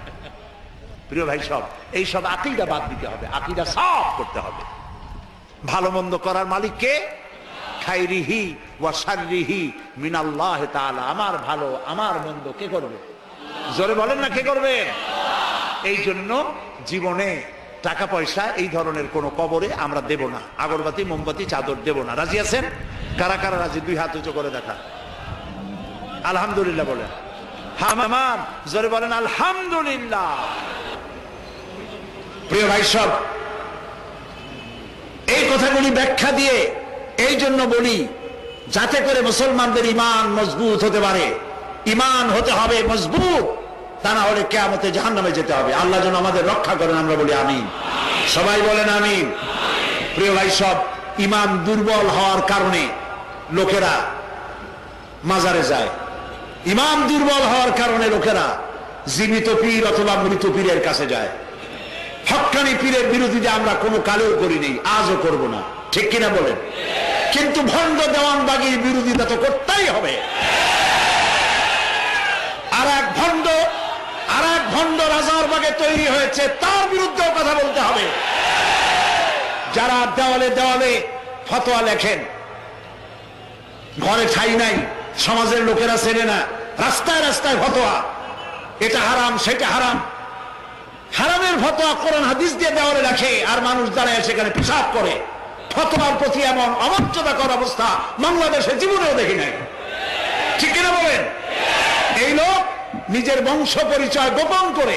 প্রিয় ভাই সব, এইসব আকীদা বাদ দিতে হবে, আকীদা সাফ করতে হবে। ভালো মন্দ করার মালিক কে? খাইরিহি ওয়া শাররিহি মিনাল্লাহ তাআলা। আমার ভালো আমার মন্দ কে করবে? জোরে বলেন না, কে করবে? এই জন্য জীবনে টাকা পয়সা এই ধরনের কোন কবরে আমরা দেব না, আগরবাতি, মোমবাতি, চাদর দেব না। রাজি আছেন? কারা কারা রাজি? দুই হাত উঁচু করে দেখা। আলহামদুলিল্লাহ বলেন। হামাম জোরে বলেন আলহামদুলিল্লাহ। প্রিয় ভাই সব, এই কথাগুলি ব্যাখ্যা দিয়ে এই জন্য বলি, যাতে করে মুসলমানদের ঈমান মজবুত হতে পারে। ঈমান হতে হবে মজবুত, তা না হলে কিয়ামতে জাহান্নামে যেতে হবে। আল্লাহ যেন আমাদের রক্ষা করেন, আমরা বলি আমিন। সবাই বলেন আমিন। প্রিয় ভাই সব, ঈমান দুর্বল হওয়ার কারণে লোকেরা মাজারে যায়। ঈমান দুর্বল হওয়ার কারণে লোকেরা জীবিত পীর অথবা মৃত পীরের কাছে যায়। হক্কানি পীরের বিরোধিতা আমরা কোনো কালেও করিনি, আজও করব না, ঠিক কিনা বলেন? কিন্তু ভণ্ড দেওয়ানবাগির বিরোধিতা তো করতেই হবে। আর এক ভণ্ড রাজারবাগে তৈরি হয়েছে, তার বিরুদ্ধেও কথা বলতে হবে। যারা দেওয়ালে দেওয়ালে ফতোয়া লেখেন, ঘরে ঠাই নাই, সমাজের লোকেরা চেনে না, রাস্তায় রাস্তায় ফতোয়া, এটা হারাম সেটা হারাম, হারামের ফতোয়া কোরআন হাদিস দিয়ে দেওয়ালে রাখে, আর মানুষ দাঁড়ায় সেখানে পেশাব করে। ফতোয়ার প্রতি এমন অমর্যাদাকর অবস্থা বাংলাদেশে জীবনেও দেখি নাই, ঠিক কিনা বলেন? এই লোক নিজের বংশ পরিচয় গোপন করে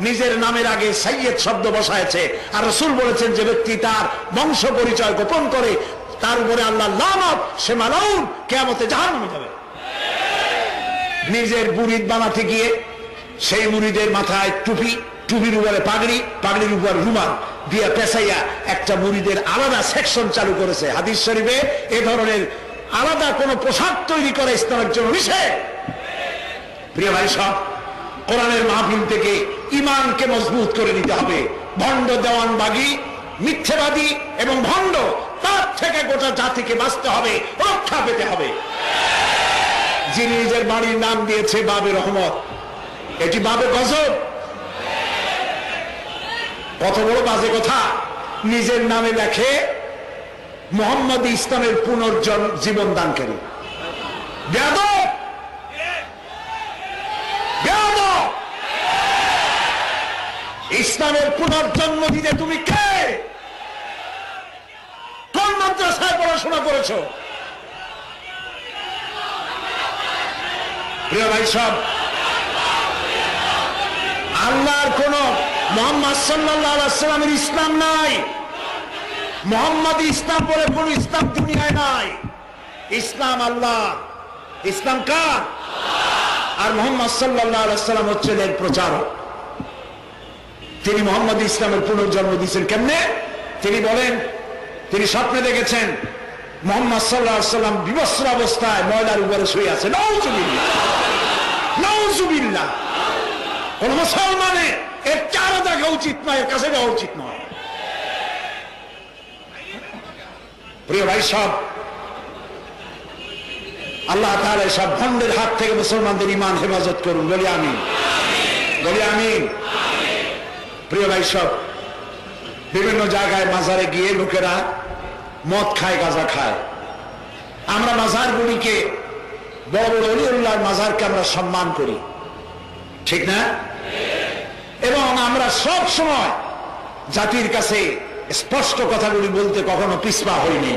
নিজের নামের আগে সাইয়্যেদ শব্দ বসায়ছে। আর রাসূল বলেছেন যে ব্যক্তি তার বংশ পরিচয় গোপন করে তার উপরে আল্লাহ লানত, সে মালাউন, কিয়ামতে জাহান্নামে যাবে। নিজের মুরিদ বানাতে গিয়ে সেই মুরিদের মাথায় টুপি, টুপির উপরে পাগড়ি, পাগড়ির উপর রুমাল দিয়া পেঁচাইয়া একটা মুরিদের আলাদা সেকশন চালু করেছে। হাদিস শরীফে এ ধরনের আলাদা কোন পোশাক তৈরি করা ইসলামের জন্য নিষেধ। প্রিয় ভাই সব, কোরআনের মাহফিল থেকে ঈমানকে মজবুত করে নিতে হবে। ভণ্ড দেওয়ানবাগী, মিথ্যেবাদী এবং ভণ্ড, তার থেকে গোটা জাতিকে বাঁচতে হবে, রক্ষা পেতে হবে। যিনি নিজের বাড়ির নাম দিয়েছে বাবে রহমত, এটি বাবে গজব। কত বড় বাজে কথা! নিজের নামে লেখে মোহাম্মদ ইসলামের পুনর্জীবন দানকারী। বেয়াদব! বেয়াদব! ইসলামের পুনর্জন্ম দিতে তুমি কে? কোন মাদ্রাসায় পড়াশোনা করেছো? প্রিয় ভাই সব, আল্লাহর কোন মুহাম্মদ সাল্লাল্লাহু আলাইহি সাল্লামের ইসলাম নাই। মুহাম্মদ ইসলাম বলে কোন ইসলাম দুনিয়ায় নাই। ইসলাম আল্লাহ, ইসলাম কার? আর মুহাম্মদ সাল্লাল্লাহু আলাইহি সাল্লাম হচ্ছেন এর প্রচারক। তিনি মুহাম্মদ ইসলামের পুনর্জন্ম দিয়েছেন কেমনে? তিনি বলেন, তিনি স্বপ্নে দেখেছেন মুহাম্মদ সাল্লাল্লাহু আলাইহি সাল্লাম বিবস্ত্র অবস্থায় ময়লার উপরে শুয়ে আছে। নাউজুবিল্লাহ, নাউজুবিল্লাহ। কোন মুসলমানের এর চারা দেখা উচিত নয়, এর কাছে যাওয়া উচিত নয়। প্রিয় ভাই সব, আল্লাহ তাআলা সব ভণ্ডের হাত থেকে মুসলমানদের ঈমান হেফাজত করুন। বলি আমিন, বলি আমিন। প্রিয় ভাই সব, বিভিন্ন জায়গায় মাজারে গিয়ে লোকেরা মদ খায়, গাঁজা খায়। আমরা মাজারগুলিকে, বড় বড় ওলিউল্লাহর মাজারকে আমরা সম্মান করি, ঠিক না? এবং আমরা সব সময় জাতির কাছে স্পষ্ট কথাগুলি বলতে কখনো পিছপা হইনি।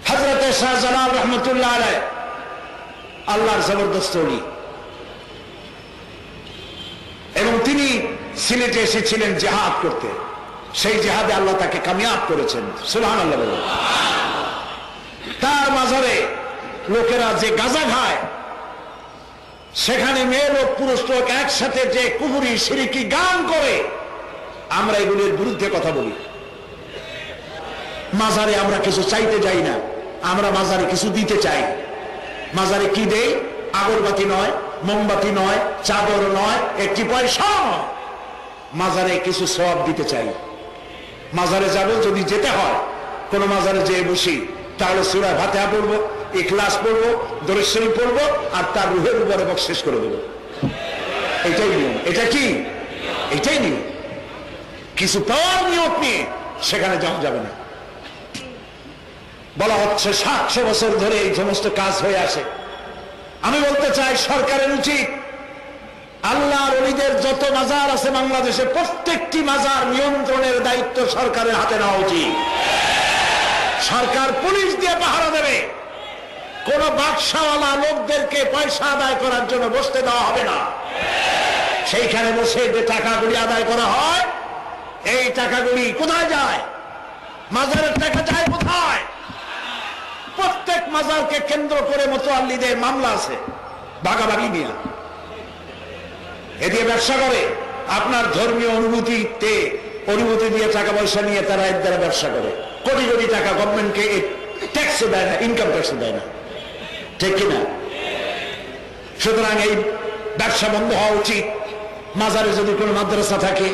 হযরতে শাহজালাল রহমতুল্লাহ আলাইহি আল্লাহর জবরদস্ত ওলি, এবং তিনি সিলেটে এসেছিলেন জিহাদ করতে। সেই জিহাদে আল্লাহ তাকে কামিয়াব করেছেন। সুবহানাল্লাহ বলুন। তার মাজারে লোকেরা যে গাঁজা খায়, সেখানে মেয়ে লোক পুরুষ লোক একসাথে যে কুফরি শিরকি গান করে, আমরা এগুলির বিরুদ্ধে কথা বলি। মাজারে আমরা কিছু চাইতে যাই না, আমরা মাজারে কিছু দিতে চাই। মাজারে কি দেই? আগরবাতি নয়, মোমবাতি নয়, চাদর নয়, একটি পয়সা নয়। মাজারে কিছু সওয়াব দিতে চাই। মাজারে যাব, যদি যেতে হয় কোন মাজারে যেয়ে বসি, তাহলে সূরা ফাতিহা পড়বো, ইখলাস পড়বো, দরুদ শরীফ পড়বো, আর তার রূহের উপরে বকশিশ করে দেবো। এটাই নিয়ম। এটা কি? এটাই নিয়ম। কিছু পাওয়ার নিয়ত নিয়ে সেখানে যাওয়া যাবে না। বলা হচ্ছে 700 বছর ধরে এই সমস্ত কাজ হয়ে আসে। আমি বলতে চাই, সরকারের উচিত আল্লাহর ওলিদের যত মাজার আছে বাংলাদেশে, প্রত্যেকটি মাজার নিয়ন্ত্রণের দায়িত্ব সরকারের হাতে নেওয়া উচিত। সরকার পুলিশ দিয়ে পাহারা দেবে। কোন বাক্সাওয়ালা লোকদেরকে পয়সা আদায় করার জন্য বসতে দেওয়া হবে না। সেইখানে বসে যে টাকাগুলি আদায় করা হয়, এই টাকাগুলি কোথায় যায়? মাজারের টাকা যায় কোথায়? প্রত্যেক মাজারকে কেন্দ্র করে মুতাল্লিদের মামলা আছে, ভাগাভাগি নিয়ে। এ দিয়ে ব্যবসা করে। আপনার ধর্মীয় অনুভূতি দিয়ে টাকা পয়সা নিয়ে তারা এর দ্বারা ব্যবসা করে। কোটি কোটি টাকা গভর্নমেন্টকে ট্যাক্স দেয় না, ইনকাম ট্যাক্স দেয় না, ঠিক কিনা? সুতরাং এই ব্যবসা বন্ধ হওয়া উচিত। মাজারে যদি কোনো মাদ্রাসা থাকে,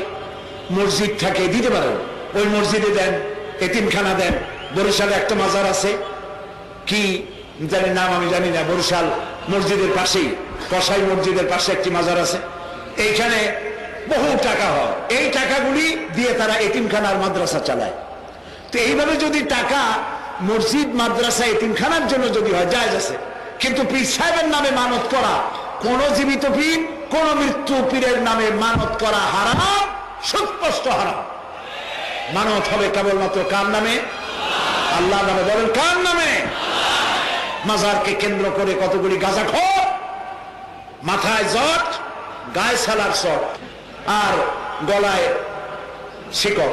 মসজিদ থাকে, দিতে পারেন, ওই মসজিদে দেন, এতিমখানা দেন। বরিশালে একটা মাজার আছে, কি জানি নাম আমি জানি না, বরিশাল মসজিদের পাশেই, কসাই মসজিদের পাশে একটি মাজার আছে। এইখানে বহু টাকা হয়। এই টাকাগুলি দিয়ে তারা এতিমখানার মাদ্রাসা চালায়। তো এইভাবে যদি টাকা মসজিদ, মাদ্রাসা, এতিমখানার জন্য যদি হয়, জায়েজ আছে। কিন্তু পীর সাহেবের নামে মানত করা, কোন জীবিত পীর, কোন মৃত্যু পীরের নামে মানত করা হারাম, সুস্পষ্ট হারাম। মানত হবে কেবলমাত্র কার নামে? আল্লাহর নামে। বলেন কার নামে? মাজারকে কেন্দ্র করে কতগুলি গাঁজাখোর, মাথায় জট, গায়ে সালার সব, আর গলায় শিকল,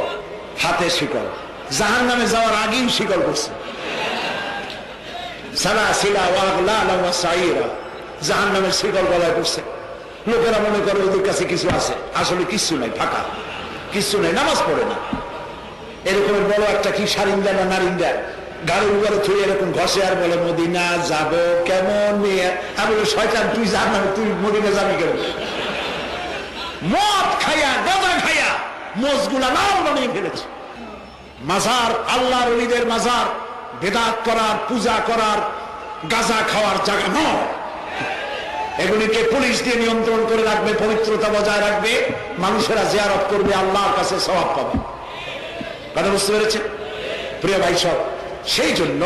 হাতে শিকল। জাহান্নামে যাওয়ার আগেই শিকল করছে। সালাসিলা ওয়া আগলালা ওয়া সাইরা, জাহান্নামের শিকল গলায় করছে। লোকেরা মনে করে ওদের কাছে কিছু আছে, আসলে কিছু নাই, ফাঁকা, কিছু নাই, নামাজ পড়ে না। এরকমের বড় একটা কি সারিন্দা না নারিন্দা গাড়ির উপরে থুই এরকম ঘষে আর বলে মদিনা যাব কেমন নিয়ে। আমি বলি শয়তান, তুই জাহান্নামে, তুই মদিনা যাবি কেমন? মদ খাইয়া গাঁজা খাইয়া মোজগুলা লাল বানিয়ে ফেলেছে। মাজার, আল্লাহর ওলিদের মাজার বেদাত করার, পূজা করার, গাঁজা খাওয়ার জায়গা নয়। এগুলিকে পুলিশ দিয়ে নিয়ন্ত্রণ করে রাখবে, পবিত্রতা বজায় রাখবে, মানুষেরা জিয়ারত করবে, আল্লাহর কাছে সওয়াব পাবে। কথা বুঝতে পেরেছেন প্রিয় ভাই সব? সেই জন্য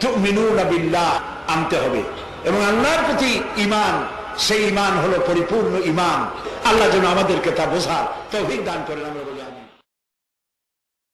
তুমিনুনা বিল্লাহ আনতে হবে, এবং আল্লাহর প্রতি ঈমান, সেই ঈমান হলো পরিপূর্ণ ঈমান। আল্লাহ যেন আমাদেরকে তা বোঝার তৌফিক দান করেন। আমরা বলি